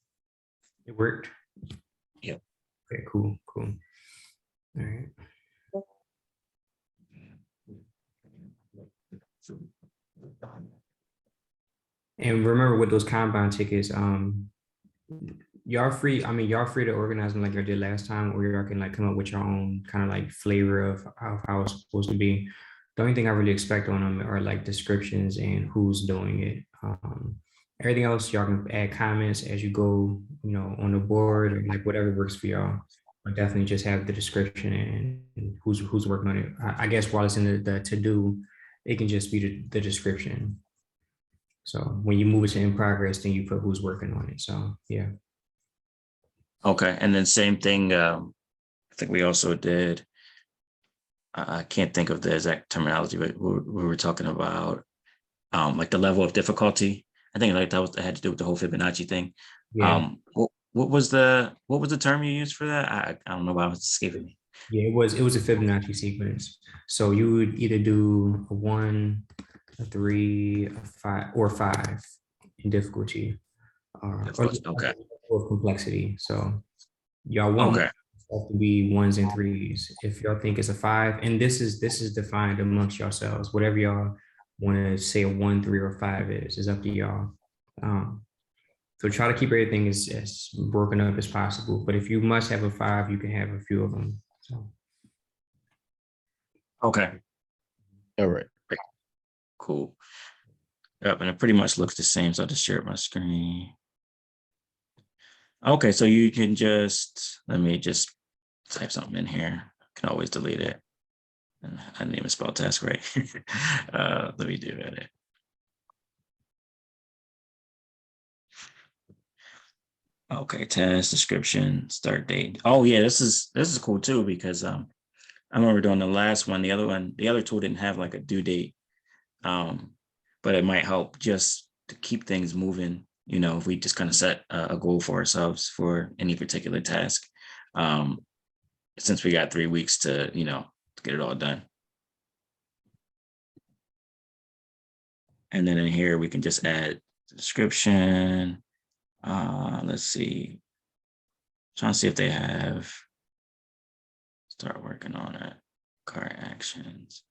[SPEAKER 1] It worked.
[SPEAKER 3] Yep.
[SPEAKER 1] Okay, cool. All right. And remember with those Kanban tickets, y'all free. I mean, y'all free to organize them like you did last time, or y'all can like come up with your own kind of like flavor of how it's supposed to be. The only thing I really expect on them are like descriptions and who's doing it. Everything else, y'all can add comments as you go, on the board or like whatever works for y'all. But definitely just have the description and who's working on it. I guess while it's in the to do, it can just be the description. So when you move it to in progress, then you put who's working on it. So yeah.
[SPEAKER 3] Okay. And then same thing. I think we also did. I can't think of the exact terminology, but we were talking about like the level of difficulty. I think like that had to do with the whole Fibonacci thing.
[SPEAKER 1] Yeah.
[SPEAKER 3] What was the term you used for that? I don't know why it's escaping me.
[SPEAKER 1] Yeah, it was a Fibonacci sequence. So you would either do a 1, a 3, a 5, or 5 in difficulty,
[SPEAKER 3] Okay.
[SPEAKER 1] or complexity. So y'all want
[SPEAKER 3] Okay.
[SPEAKER 1] stuff to be 1s and 3s. If y'all think it's a 5, and this is defined amongst yourselves. Whatever y'all want to say a 1, 3, or 5 is up to y'all. So try to keep everything as broken up as possible. But if you must have a 5, you can have a few of them. So.
[SPEAKER 3] Okay.
[SPEAKER 4] All right.
[SPEAKER 3] Cool. Yep, and it pretty much looks the same. So I'll just share my screen. Okay, so you can let me just type something in here. I can always delete it. And I didn't even spell task right. Let me do edit. Okay, task description, start date. Oh yeah, this is cool too because I remember doing the last one. The other tool didn't have like a due date. But it might help just to keep things moving, if we just kind of set a goal for ourselves for any particular task. Since we got 3 weeks to get it all done. And then in here, we can just add description. Let's see. Trying to see if they have, start working on it. Cart actions.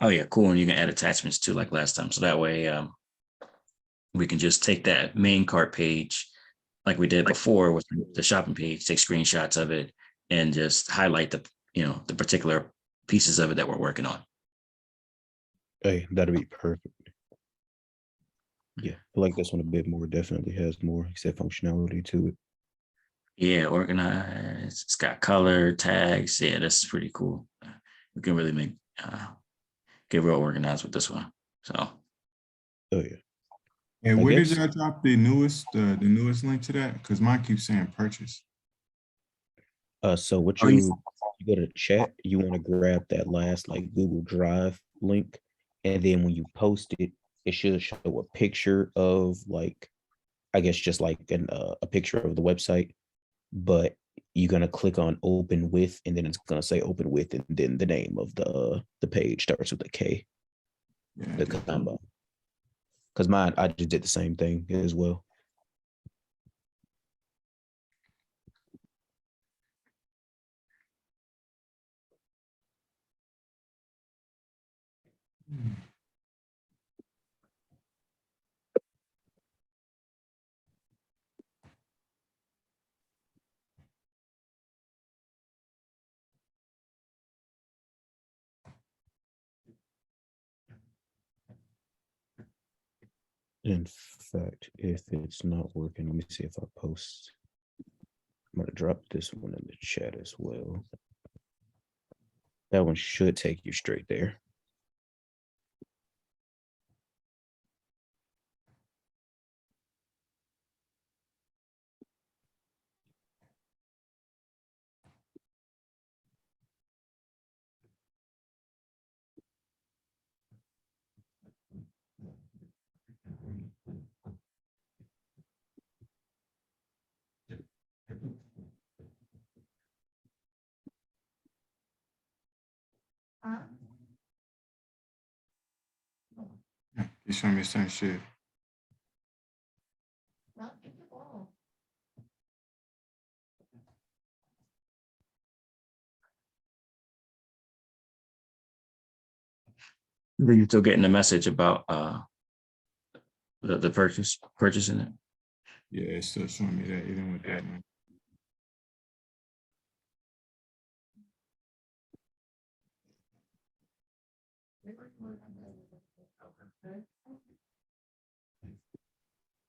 [SPEAKER 3] Oh yeah, cool. And you can add attachments too, like last time. So that way we can just take that main cart page like we did before with the shopping page, take screenshots of it and just highlight the particular pieces of it that we're working on.
[SPEAKER 4] Hey, that'd be perfect. Yeah, I like this one a bit more. Definitely has more, except functionality to it.
[SPEAKER 3] Yeah, organized. It's got color tags. Yeah, that's pretty cool. We can really get real organized with this one. So.
[SPEAKER 4] Oh yeah.
[SPEAKER 2] And
[SPEAKER 4] I
[SPEAKER 2] where did
[SPEAKER 4] guess-
[SPEAKER 2] y'all drop the newest link to that? Because mine keeps saying purchase.
[SPEAKER 4] So what
[SPEAKER 3] Oh,
[SPEAKER 4] you go to chat, you want to grab that last like Google Drive link, and then when you post it, it should show a picture of like, I guess just like a picture of the website, but you're gonna click on open with, and then it's gonna say open with, and then the name of the page starts with a K,
[SPEAKER 2] Yeah,
[SPEAKER 4] the combo. Because mine, I just did the same thing as well. In fact, if it's not working, let me see if I post. I'm gonna drop this one in the chat as well. That one should take you straight there.
[SPEAKER 2] You showing me some shit.
[SPEAKER 3] Are you still getting the message about the purchasing it?
[SPEAKER 2] Yeah, it's still showing me that even with that one.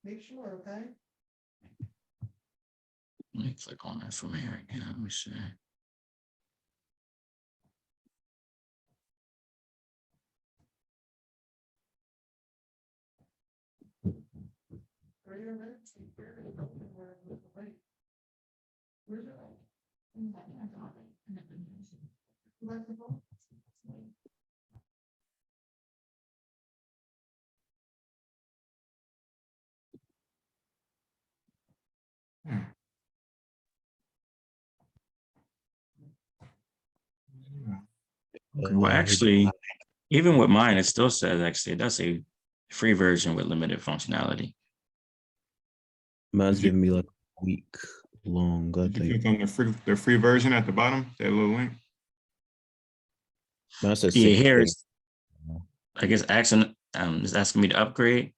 [SPEAKER 6] Make sure, okay?
[SPEAKER 3] Let me click on that from here again. Let me see. Okay, well, actually, even with mine, it still says actually it does a free version with limited functionality.
[SPEAKER 4] Mine's
[SPEAKER 2] Did you-
[SPEAKER 4] giving me like a week long
[SPEAKER 2] Did you
[SPEAKER 4] update.
[SPEAKER 2] click on the free version at the bottom, that little link?
[SPEAKER 4] Mine says
[SPEAKER 3] Yeah,
[SPEAKER 4] 6
[SPEAKER 3] here
[SPEAKER 4] days.
[SPEAKER 3] is, I guess, action is asking me to upgrade,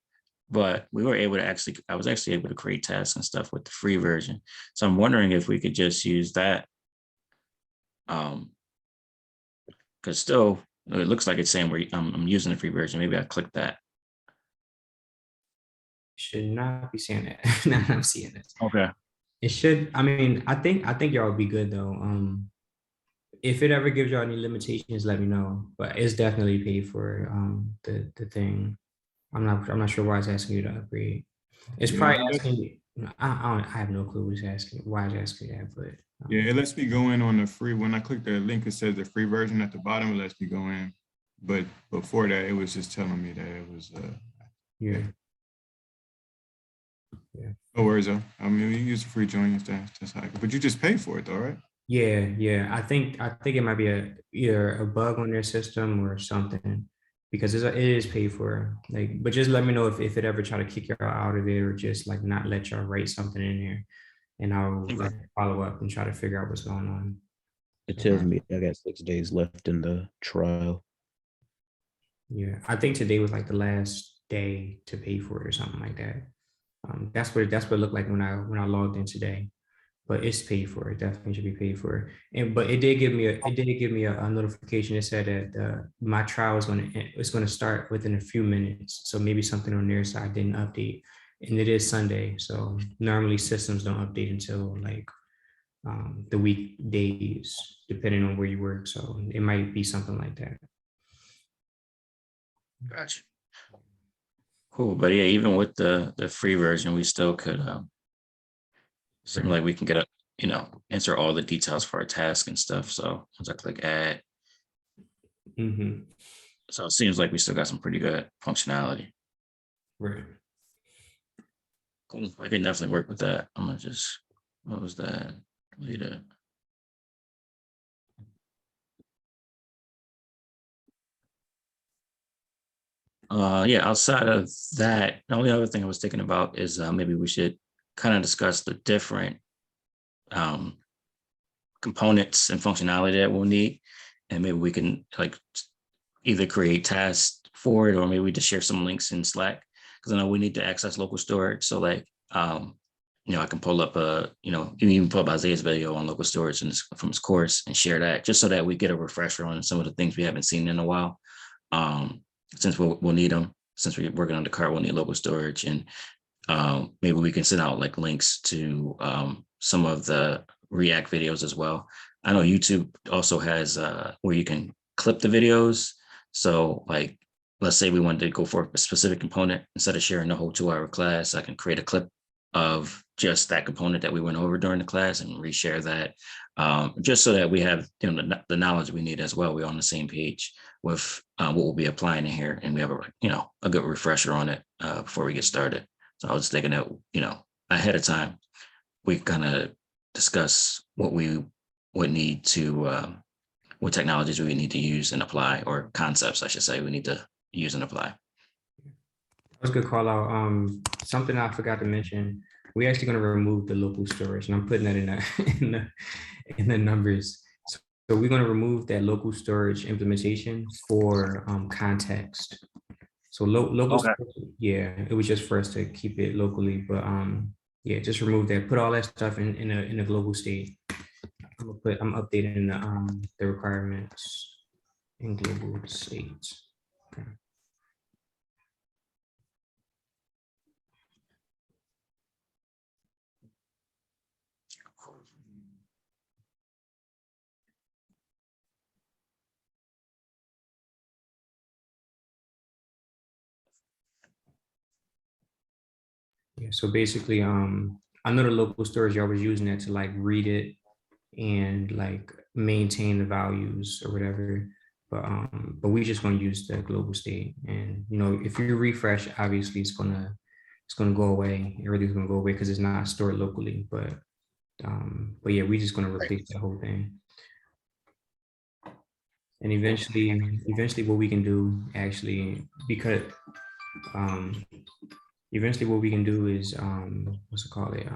[SPEAKER 3] but we were able to actually, I was actually able to create tasks and stuff with the free version. So I'm wondering if we could just use that. Because still, it looks like it's saying I'm using the free version. Maybe I click that.
[SPEAKER 1] Should not be saying that. Now I'm seeing it.
[SPEAKER 3] Okay.
[SPEAKER 1] It should. I mean, I think y'all will be good though. If it ever gives y'all any limitations, let me know. But it's definitely paid for. The thing. I'm not sure why it's asking you to upgrade. It's
[SPEAKER 2] Yeah,
[SPEAKER 1] probably
[SPEAKER 2] it lets-
[SPEAKER 1] asking you. I have no clue what's asking. Why it's asking that, but
[SPEAKER 2] Yeah, it lets me go in on the free. When I click the link, it says the free version at the bottom. It lets me go in, but before that, it was just telling me that it was.
[SPEAKER 1] yeah.
[SPEAKER 2] No worries though. I mean, you use the free join. That's how. But you just pay for it though, right?
[SPEAKER 1] Yeah. I think it might be either a bug on their system or something, because it is paid for. Like, but just let me know if it ever try to kick y'all out of it or just like not let y'all write something in there, and I'll
[SPEAKER 3] Okay.
[SPEAKER 1] like, follow up and try to figure out what's going on.
[SPEAKER 4] It tells me I got 6 days left in the trial.
[SPEAKER 1] Yeah, I think today was like the last day to pay for it or something like that. That's what it looked like when I logged in today. But it's paid for. It definitely should be paid for. And but it did give me a notification. It said that my trial is going to start within a few minutes. So maybe something on their side didn't update. And it is Sunday, so normally systems don't update until like the weekdays, depending on where you work. So it might be something like that.
[SPEAKER 3] Gotcha. Cool. But yeah, even with the free version, we still could seem like we can get enter all the details for our task and stuff. So once I click add,
[SPEAKER 1] Mm-hmm.
[SPEAKER 3] so it seems like we still got some pretty good functionality.
[SPEAKER 1] Right.
[SPEAKER 3] Cool. I can definitely work with that. I'm gonna just, what was that? Delete it. Yeah, outside of that, the only other thing I was thinking about is maybe we should kind of discuss the different components and functionality that we'll need. And maybe we can like either create tasks for it, or maybe we just share some links in Slack. Because I know we need to access local storage. So like, I can pull up you can even pull up Isaiah's video on local storage from his course and share that, just so that we get a refresher on some of the things we haven't seen in a while. Since we'll need them, since we're working on the cart, we'll need local storage, and maybe we can send out like links to some of the React videos as well. I know YouTube also has where you can clip the videos. So like, let's say we wanted to go for a specific component, instead of sharing the whole 2-hour class, I can create a clip of just that component that we went over during the class and reshare that, just so that we have the knowledge we need as well. We're on the same page with what we'll be applying in here, and we have a good refresher on it before we get started. So I was thinking that ahead of time we kind of discuss what we would need to what technologies we need to use and apply, or concepts, I should say, we need to use and apply.
[SPEAKER 1] That's a good call out. Something I forgot to mention, we're actually going to remove the local storage, and I'm putting that in the in the numbers. So we're going to remove that local storage implementation for context. So local,
[SPEAKER 3] Okay.
[SPEAKER 1] storage, yeah, it was just for us to keep it locally, but yeah, just remove that. Put all that stuff in a global state. I'm updating the requirements in global states. Okay. Yeah, so basically, I know the local storage, y'all was using it to like read it and like maintain the values or whatever. But we just gonna use the global state. And you know, if you refresh, obviously it's gonna go away. Everything's gonna go away because it's not stored locally. But yeah, we just gonna replace the whole thing. And eventually what we can do actually, because eventually what we can do is what's it called it?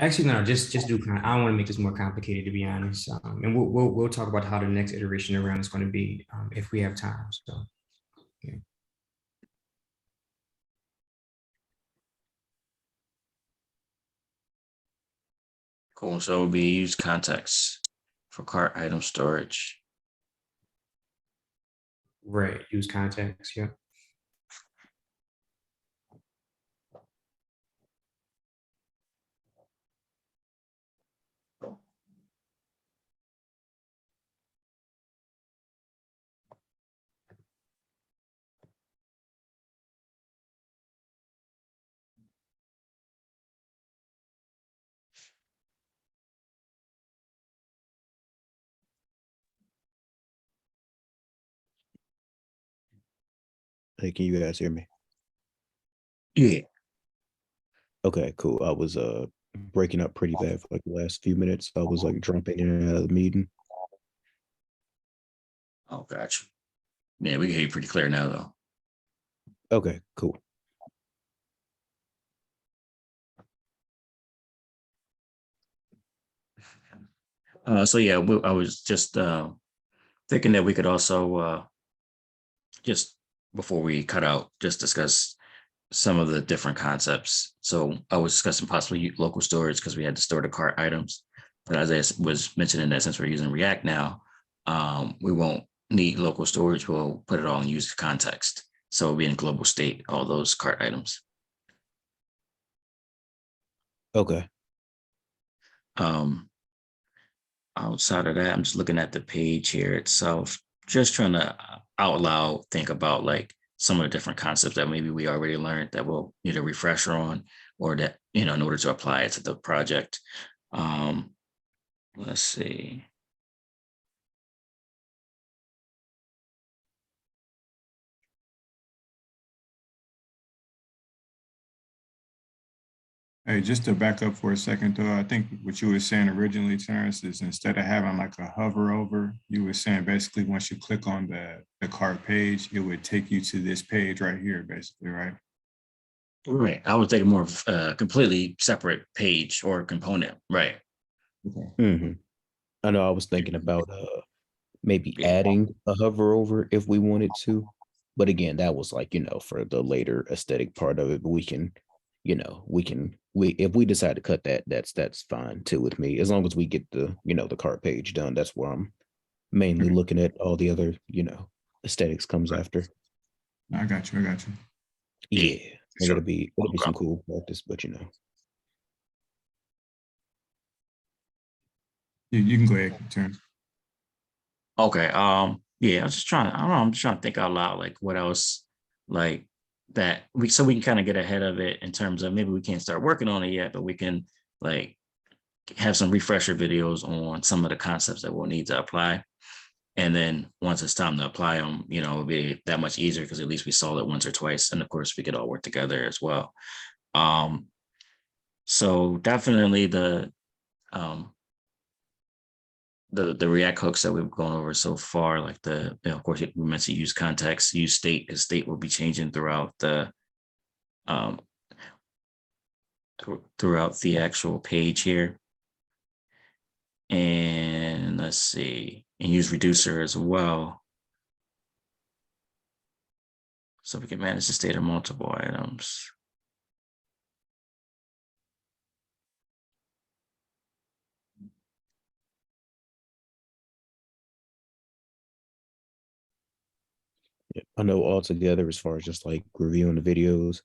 [SPEAKER 1] Actually, no, just do kind. I don't want to make this more complicated, to be honest. And we'll talk about how the next iteration around is going to be if we have time. So, yeah.
[SPEAKER 3] Cool. So we use context for cart item storage.
[SPEAKER 1] Right. Use context. Yeah.
[SPEAKER 4] Hey, can you guys hear me?
[SPEAKER 3] Yeah.
[SPEAKER 4] Okay, cool. I was breaking up pretty bad for like the last few minutes. I was like jumping in and out of the meeting.
[SPEAKER 3] Oh, gotcha. Yeah, we can hear you pretty clear now, though.
[SPEAKER 4] Okay, cool.
[SPEAKER 3] So yeah, I was just thinking that we could also just before we cut out, just discuss some of the different concepts. So I was discussing possibly local storage because we had to store the cart items. But as I was mentioning that since we're using React now, we won't need local storage. We'll put it all in use context. So it'll be in global state, all those cart items.
[SPEAKER 4] Okay.
[SPEAKER 3] Outside of that, I'm just looking at the page here itself, just trying to out loud think about like some of the different concepts that maybe we already learned that we'll need a refresher on, or that, you know, in order to apply it to the project. Let's see.
[SPEAKER 2] Hey, just to back up for a second though, I think what you were saying originally, Terrence, is instead of having like a hover over, you were saying basically once you click on the cart page, it would take you to this page right here, basically, right?
[SPEAKER 3] Right. I would take a more completely separate page or component. Right.
[SPEAKER 4] Mm-hmm. I know I was thinking about maybe
[SPEAKER 3] Yeah.
[SPEAKER 4] adding a hover over if we wanted to. But again, that was like, you know, for the later aesthetic part of it. But we can, you know, if we decide to cut that, that's fine too with me. As long as we get the, you know, the cart page done, that's where I'm mainly looking at. All the other, you know, aesthetics comes after.
[SPEAKER 2] I got you. I got you.
[SPEAKER 4] Yeah. And
[SPEAKER 3] Sure.
[SPEAKER 4] it'll be some cool practice, but you know.
[SPEAKER 2] You can go ahead, Terrence.
[SPEAKER 3] Okay. Yeah, I was just trying, I don't know, I'm just trying to think out loud, like what else like that so we can kind of get ahead of it in terms of maybe we can't start working on it yet, but we can like have some refresher videos on some of the concepts that we'll need to apply. And then once it's time to apply them, you know, it'll be that much easier because at least we saw it once or twice. And of course we could all work together as well. So definitely the the React hooks that we've gone over so far, like of course, we mentioned use context, use state, because state will be changing throughout the um, throughout the actual page here. And let's see, and use reducer as well. So we can manage the state of multiple items.
[SPEAKER 4] Yeah, I know altogether, as far as just like reviewing the videos,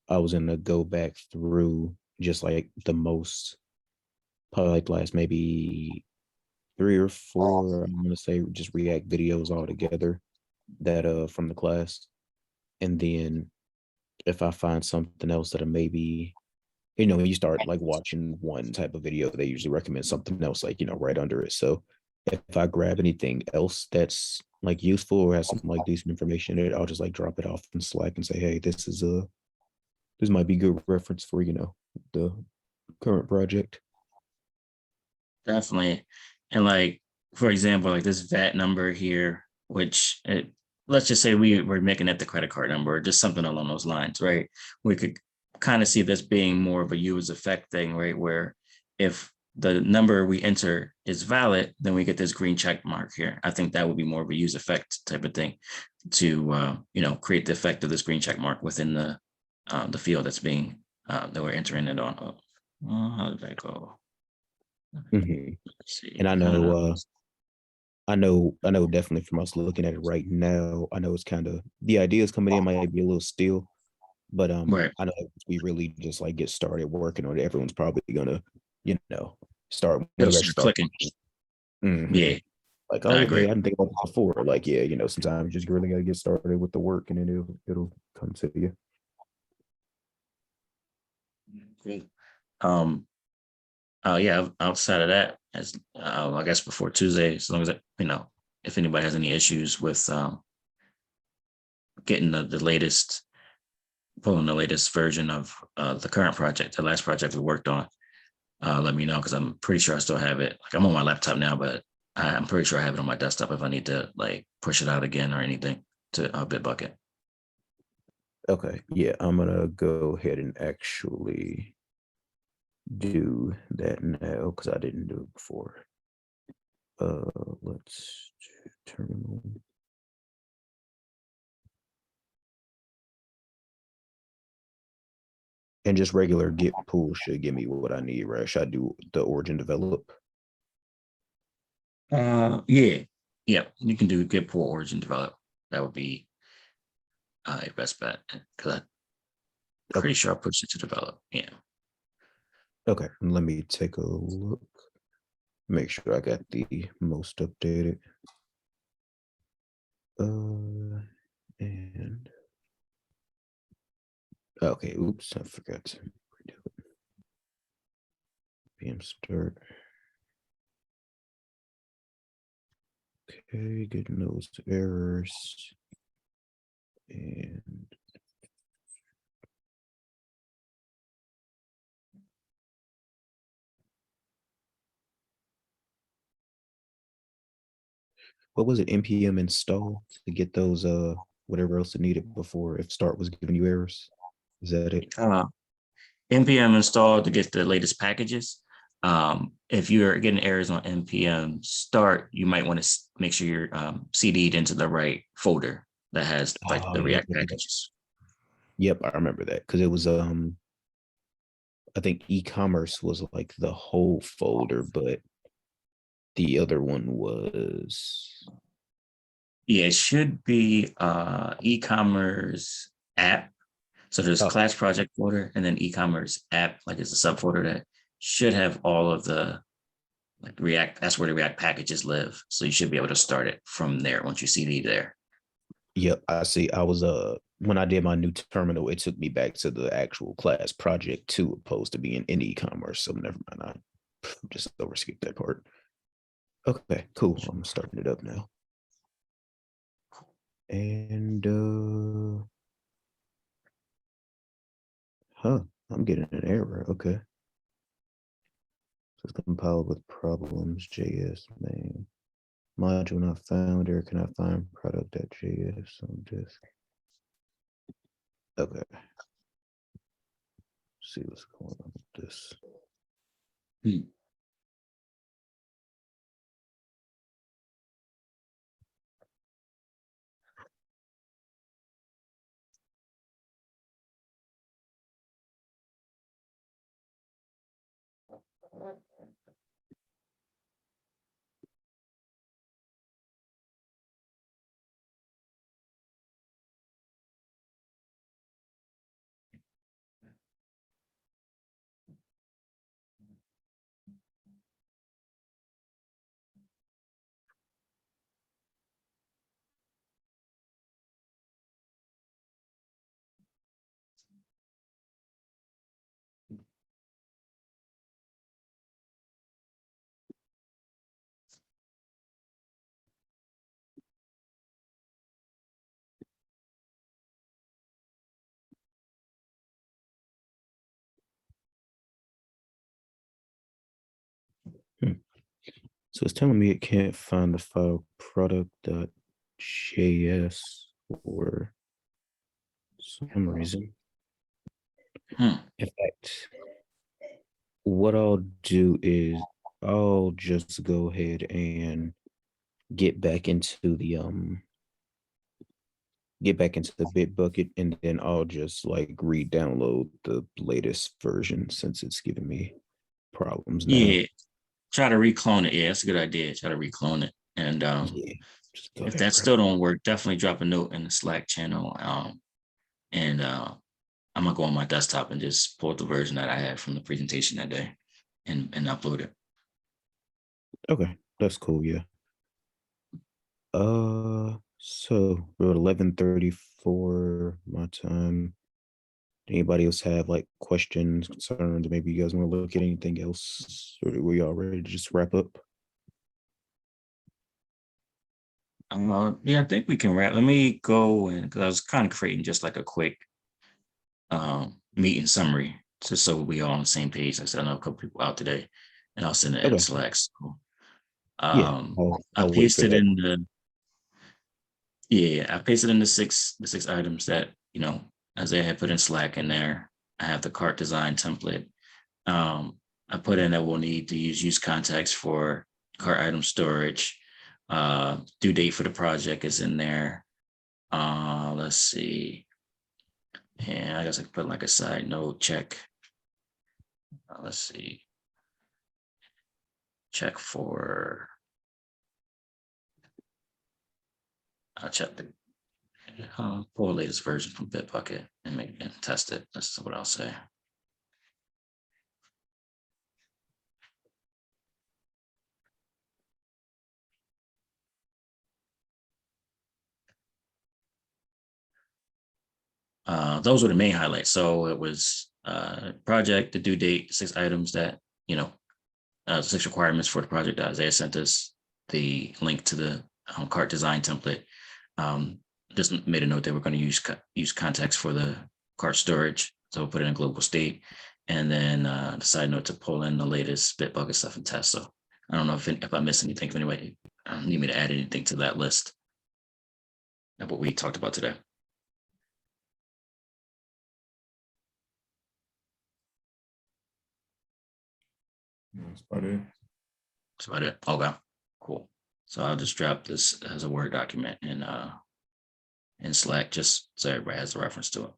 [SPEAKER 4] I was gonna go back through just like the most, probably like last maybe 3 or 4, I'm gonna say just React videos all together that from the class. And then if I find something else that I maybe, when you start like watching one type of video, they usually recommend something else like, right under it. So if I grab anything else that's like useful or has some like decent information in it, I'll just like drop it off in Slack and say, hey, this might be good reference for, the current project.
[SPEAKER 3] Definitely. And like, for example, like this VAT number here, which let's just say we're making it the credit card number, or just something along those lines, right? We could kind of see this being more of a use effect thing, right? Where if the number we enter is valid, then we get this green check mark here. I think that would be more of a use effect type of thing to create the effect of this green check mark within the field that's being that we're entering it on. How did that go?
[SPEAKER 4] Mhm.
[SPEAKER 3] Let's see.
[SPEAKER 4] And I know definitely from us looking at it right now, I know it's kind of, the ideas coming in might be a little still, but
[SPEAKER 3] Right.
[SPEAKER 4] I know if we really just like get started working on it, everyone's probably gonna, start when
[SPEAKER 3] It'll
[SPEAKER 4] you actually
[SPEAKER 3] start
[SPEAKER 4] start.
[SPEAKER 3] clicking.
[SPEAKER 4] Mhm.
[SPEAKER 3] Yeah,
[SPEAKER 4] Like,
[SPEAKER 3] I
[SPEAKER 4] oh, okay, I
[SPEAKER 3] agree.
[SPEAKER 4] didn't think about this before. Like, yeah, sometimes you just really gotta get started with the work and then it'll come to you.
[SPEAKER 3] Great. Um, yeah, outside of that, as I guess before Tuesday, as long as if anybody has any issues with getting the latest, pulling the latest version of the current project, the last project we worked on, let me know, because I'm pretty sure I still have it. Like I'm on my laptop now, but I'm pretty sure I have it on my desktop if I need to like push it out again or anything to Bitbucket.
[SPEAKER 4] Okay, yeah, I'm gonna go ahead and actually do that now because I didn't do it before. Let's do terminal. And just regular git pull should give me what I need, right? Should I do the origin develop?
[SPEAKER 3] Yeah, yeah, you can do git pull origin develop. That would be your best bet, because I'm
[SPEAKER 4] Okay,
[SPEAKER 3] pretty sure I pushed it to develop. Yeah.
[SPEAKER 4] okay. Let me take a look. Make sure I got the most updated. And okay, oops, I forgot to redo it. PM start. Okay, getting those errors. And what was it? NPM install to get those whatever else it needed before if start was giving you errors. Is that it?
[SPEAKER 3] NPM install to get the latest packages. If you're getting errors on NPM start, you might want to make sure you're CD'd into the right folder that has like
[SPEAKER 4] Oh,
[SPEAKER 3] the
[SPEAKER 4] yep,
[SPEAKER 3] React
[SPEAKER 4] yep, yep.
[SPEAKER 3] packages.
[SPEAKER 4] Yep, I remember that because it was I think e-commerce was like the whole folder, but the other one was
[SPEAKER 3] Yeah, it should be e-commerce app. So there's
[SPEAKER 4] okay.
[SPEAKER 3] class project folder and then e-commerce app, like it's a subfolder that should have all of the like React, that's where the React packages live. So you should be able to start it from there once you CD there.
[SPEAKER 4] Yep, I see. I was when I did my new terminal, it took me back to the actual class project too, opposed to being in e-commerce. So never mind. I just overskipped that part. Okay, cool. I'm starting it up now. And I'm getting an error. Okay. it's compiled with problems, JS main. Module not found, or can I find product.js on disk? Okay. See what's going on with this. So it's telling me it can't find the file product.js for some reason.
[SPEAKER 3] Hmm.
[SPEAKER 4] In fact, what I'll do is I'll just go ahead and get back into the Bitbucket, and then I'll just like re-download the latest version since it's giving me problems now.
[SPEAKER 3] Yeah, try to reclone it. Yeah, that's a good idea. Try to reclone it. And
[SPEAKER 4] Yeah. Just go
[SPEAKER 3] if
[SPEAKER 4] ahead,
[SPEAKER 3] that
[SPEAKER 4] bro.
[SPEAKER 3] still don't work, definitely drop a note in the Slack channel. And I'm gonna go on my desktop and just pull up the version that I had from the presentation that day and upload it.
[SPEAKER 4] Okay, that's cool. Yeah. So we're at 11:34 my time. Anybody else have like questions, concerns? Maybe you guys want to look at anything else, or were y'all ready to just wrap up?
[SPEAKER 3] Yeah, I think we can wrap. Let me go and because I was kind of creating just like a quick meeting summary, just so we all on the same page. Like I said, I know a couple people out today, and I'll send it in
[SPEAKER 4] Okay.
[SPEAKER 3] Slack. So,
[SPEAKER 4] Yeah,
[SPEAKER 3] I
[SPEAKER 4] I'll wait for
[SPEAKER 3] pasted
[SPEAKER 4] that.
[SPEAKER 3] in the I pasted in the six items that Isaiah had put in Slack in there. I have the cart design template. I put in that we'll need to use context for cart item storage. Due date for the project is in there. Let's see. And I guess I could put like a side note check. Let's see. Check for. I'll check the pull the latest version from Bitbucket and test it. That's what I'll say. Those were the main highlights. So it was project, the due date, 6 items that 6 requirements for the project that Isaiah sent us, the link to the cart design template. Just made a note that we're going to use context for the cart storage. So we'll put it in a global state. And then the side note to pull in the latest Bitbucket stuff and test. So I don't know if I missed anything. If anybody need me to add anything to that list of what we talked about today.
[SPEAKER 2] That's about it.
[SPEAKER 3] That's about it. Okay, cool. So I'll just drop this as a Word document in Slack, just so everybody has a reference to it.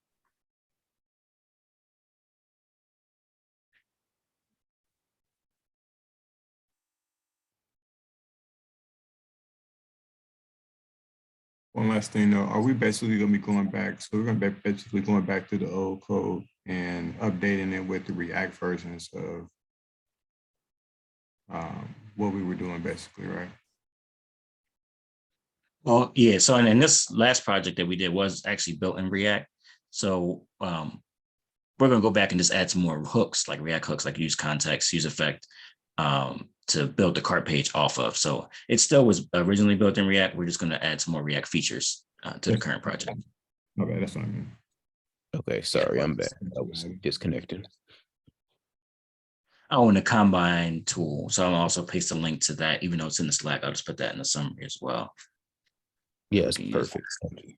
[SPEAKER 2] One last thing though, are we basically gonna be going back? So we're gonna be basically going back to the old code and updating it with the React versions of what we were doing basically, right?
[SPEAKER 3] Well, yeah. So and this last project that we did was actually built in React. So we're gonna go back and just add some more hooks, like React hooks, like use context, use effect, to build the cart page off of. So it still was originally built in React. We're just gonna add some more React features to the current project.
[SPEAKER 2] Okay, that's what I mean.
[SPEAKER 4] Okay, sorry, I'm back. I was disconnected.
[SPEAKER 3] Oh, and the combine tool. So I'll also paste a link to that, even though it's in the Slack. I'll just put that in the summary as well.
[SPEAKER 4] Yes,
[SPEAKER 3] can use
[SPEAKER 4] perfect. Thank you.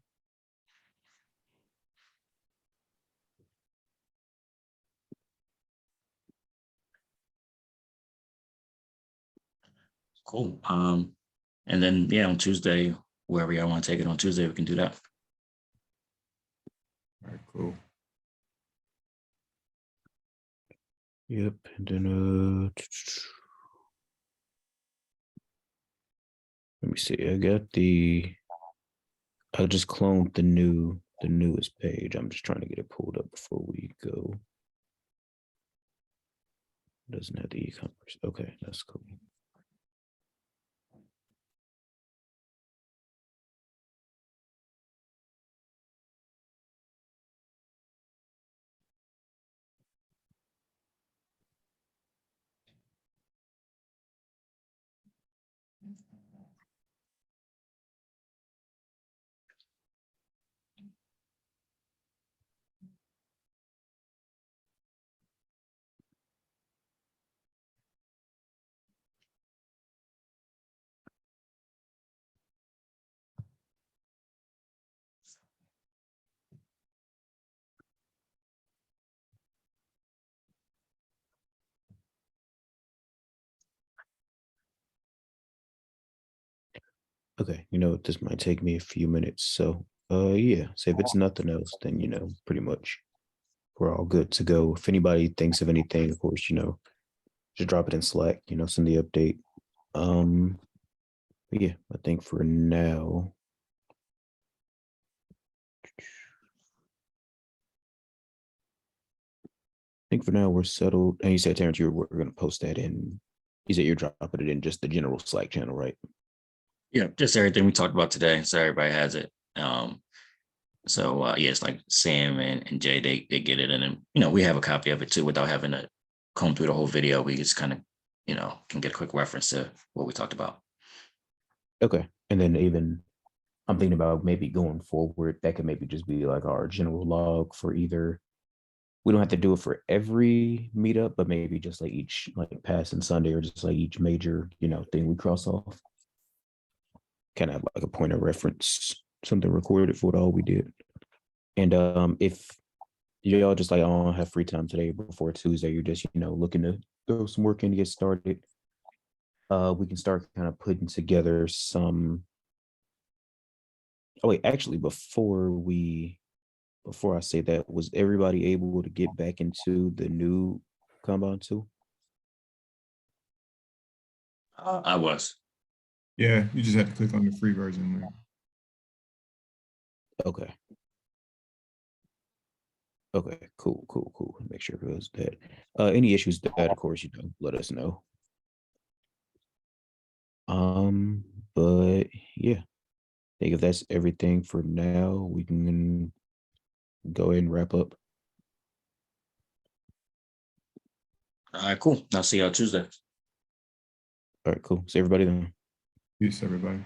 [SPEAKER 3] Cool. And then yeah, on Tuesday, wherever y'all want to take it on Tuesday, we can do that.
[SPEAKER 2] All right, cool.
[SPEAKER 4] Yep. And then let me see. I just cloned the newest page. I'm just trying to get it pulled up before we go. Doesn't have the e-commerce. Okay, that's cool. Okay, this might take me a few minutes. So yeah, so if it's nothing else, then pretty much we're all good to go. If anybody thinks of anything, of course, just drop it in Slack, send the update. But yeah, I think for now. I think for now we're settled. And you said, Terrence, we're gonna post that in. You said you're dropping it in just the general Slack channel, right?
[SPEAKER 3] Yeah, just everything we talked about today, so everybody has it. So yeah, it's like Sam and Jay, they get it, and then we have a copy of it too, without having to comb through the whole video. We just kind of can get a quick reference to what we talked about.
[SPEAKER 4] Okay, and then even I'm thinking about maybe going forward, that could maybe just be like our general log for either. We don't have to do it for every meetup, but maybe just like each like passing Sunday or just like each major thing we cross off. Kind of have like a point of reference, something recorded for all we did. And if y'all just like, I don't have free time today before Tuesday, you're just looking to throw some work in to get started, we can start kind of putting together some. Oh wait, actually, before I say that, was everybody able to get back into the new Kanban tool?
[SPEAKER 3] I was.
[SPEAKER 2] Yeah, you just have to click on the free version link.
[SPEAKER 4] Okay. Okay, cool. Make sure it goes that. Any issues with that, of course, let us know. But yeah, I think if that's everything for now, we can go ahead and wrap up.
[SPEAKER 3] All right, cool. I'll see y'all Tuesday.
[SPEAKER 4] All right, cool. See everybody then.
[SPEAKER 2] Peace, everybody.